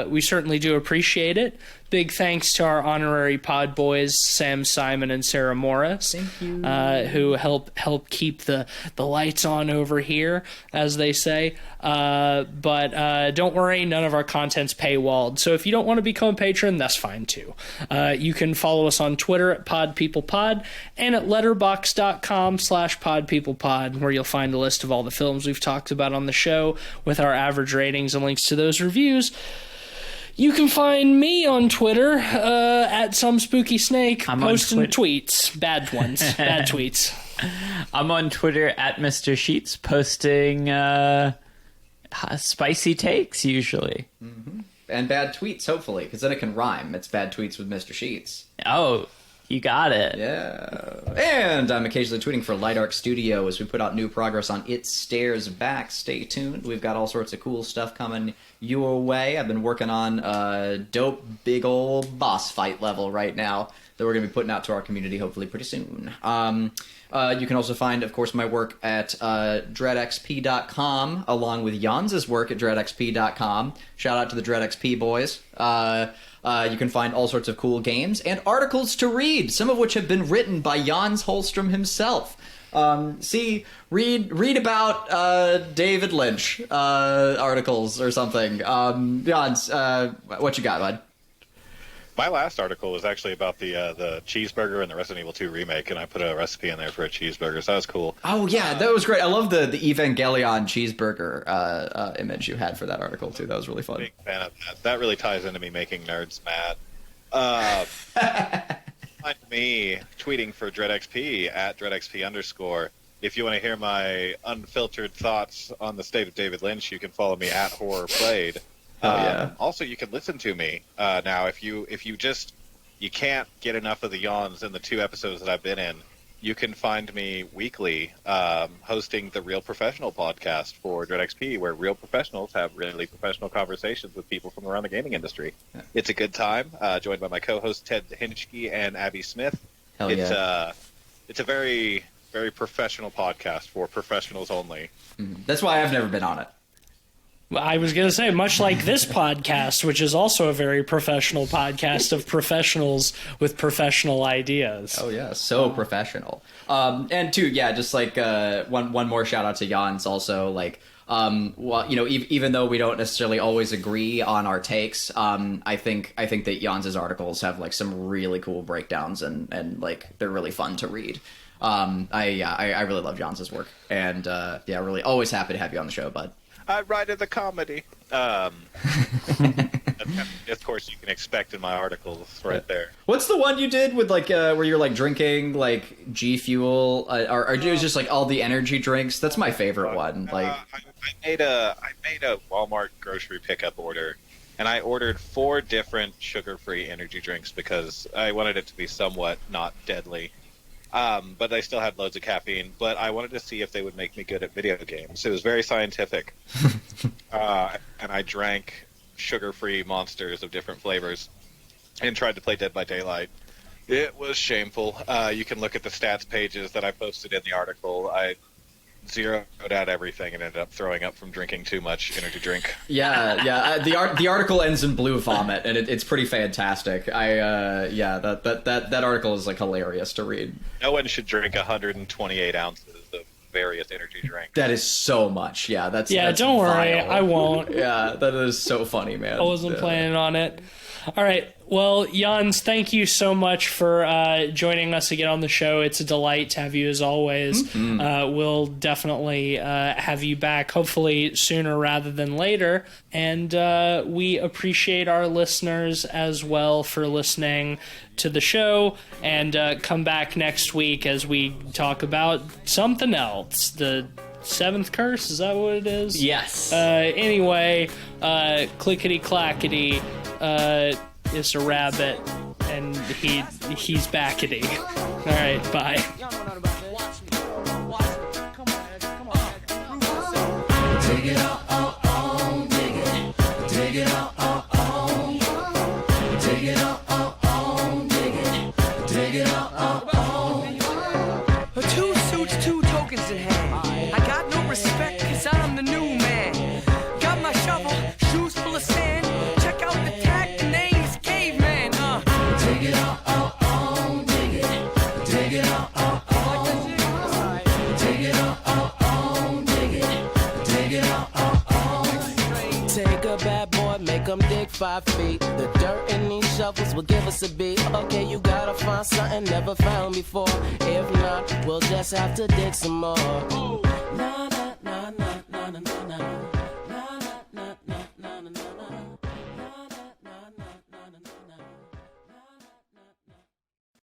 we certainly do appreciate it. Big thanks to our honorary pod boys, Sam Simon and Sarah Morris. Thank you. Who help keep the lights on over here, as they say. But don't worry, none of our content's paywalled. So if you don't want to become a patron, that's fine too. You can follow us on Twitter at PodPeoplePod and at letterboxd.com/PodPeoplePod, where you'll find a list of all the films we've talked about on the show with our average ratings and links to those reviews. You can find me on Twitter at some spooky snake, posting tweets, bad ones, bad tweets. I'm on Twitter at Mr. Sheets, posting spicy takes usually. Mm-hmm. And bad tweets, hopefully, because then it can rhyme. It's bad tweets with Mr. Sheets. Oh, you got it. Yeah. And I'm occasionally tweeting for Light Arc Studio as we put out new progress on It Stares Back. Stay tuned. We've got all sorts of cool stuff coming your way. I've been working on a dope big old boss fight level right now that we're going to be putting out to our community hopefully pretty soon. You can also find, of course, my work at DreadXP.com along with Jans's work at DreadXP.com. Shout out to the DreadXP boys. You can find all sorts of cool games and articles to read, some of which have been written by Jans Holstrom himself. Read about David Lynch articles or something. Jans, what you got, bud? My last article was actually about the cheeseburger and the Resident Evil 2 remake, and I put a recipe in there for a cheeseburger, so that was cool. Oh, yeah, that was great. I love the Evangelion cheeseburger image you had for that article, too. That was really fun. Big fan of that. That really ties into me making nerds mad. Find me tweeting for DreadXP at DreadXP_. If you want to hear my unfiltered thoughts on the state of David Lynch, you can follow me at Horror Played. Also, you can listen to me now. If you can't get enough of the yawns in the 2 episodes that I've been in, you can find me weekly hosting the Real Professional podcast for DreadXP, where real professionals have really professional conversations with people from around the gaming industry. Yeah. It's a good time. Joined by my co-hosts Ted Hinchke and Abby Smith. It's a very, very professional podcast for professionals only. Mm-hmm. That's why I've never been on it. I was going to say, much like this podcast, which is also a very professional podcast of professionals with professional ideas. Oh, yeah. So professional. And, too, yeah, just like one more shout out to Jans also. Like, well, you know, even though we don't necessarily always agree on our takes, I think that Jans's articles have like some really cool breakdowns and like they're really fun to read. I really love Jans's work. And, yeah, really always happy to have you on the show, bud. I write in the comedy. Of course, you can expect in my articles right there. What's the one you did with like where you're like drinking like G Fuel, or it was just like all the energy drinks? That's my favorite one. Like I made a Walmart grocery pickup order, and I ordered 4 different sugar-free energy drinks because I wanted it to be somewhat not deadly. but they still had loads of caffeine. But I wanted to see if they would make me good at video games. It was very scientific. And I drank sugar-free monsters of different flavors and tried to play Dead by Daylight. It was shameful. You can look at the stats pages that I posted in the article. I zeroed out everything and ended up throwing up from drinking too much energy drink. Yeah. The article ends in blue vomit, and it's pretty fantastic. That article is like hilarious to read. No one should drink 128 ounces of various energy drinks. That is so much. Yeah, that's don't worry, vile. I won't. Yeah, that is so funny, man. I wasn't planning on it. All right. Well, Jans, thank you so much for joining us again on the show. It's a delight to have you as always. Mm-hmm. We'll definitely have you back, hopefully sooner rather than later. And we appreciate our listeners as well for listening to the show. And come back next week as we talk about something else. The seventh curse, is that what it is? Yes. Anyway, clickety-clackety. It's a rabbit, and he's backety. All right, bye. Dig it on, dig it. Dig it on, dig it on, dig it. Dig it on. Two suits, two tokens in hand. I got no respect cause I'm the new man. Got my shovel, shoes full of sand. Check out the tag, the name's Caveman. Dig it on, dig it. Dig it on. Dig it on, dig it. Dig it on. Take a bad boy, make him dig 5 feet. The dirt in these shovels will give us a beat. Okay, you gotta find something never found before. If not, we'll just have to dig some more.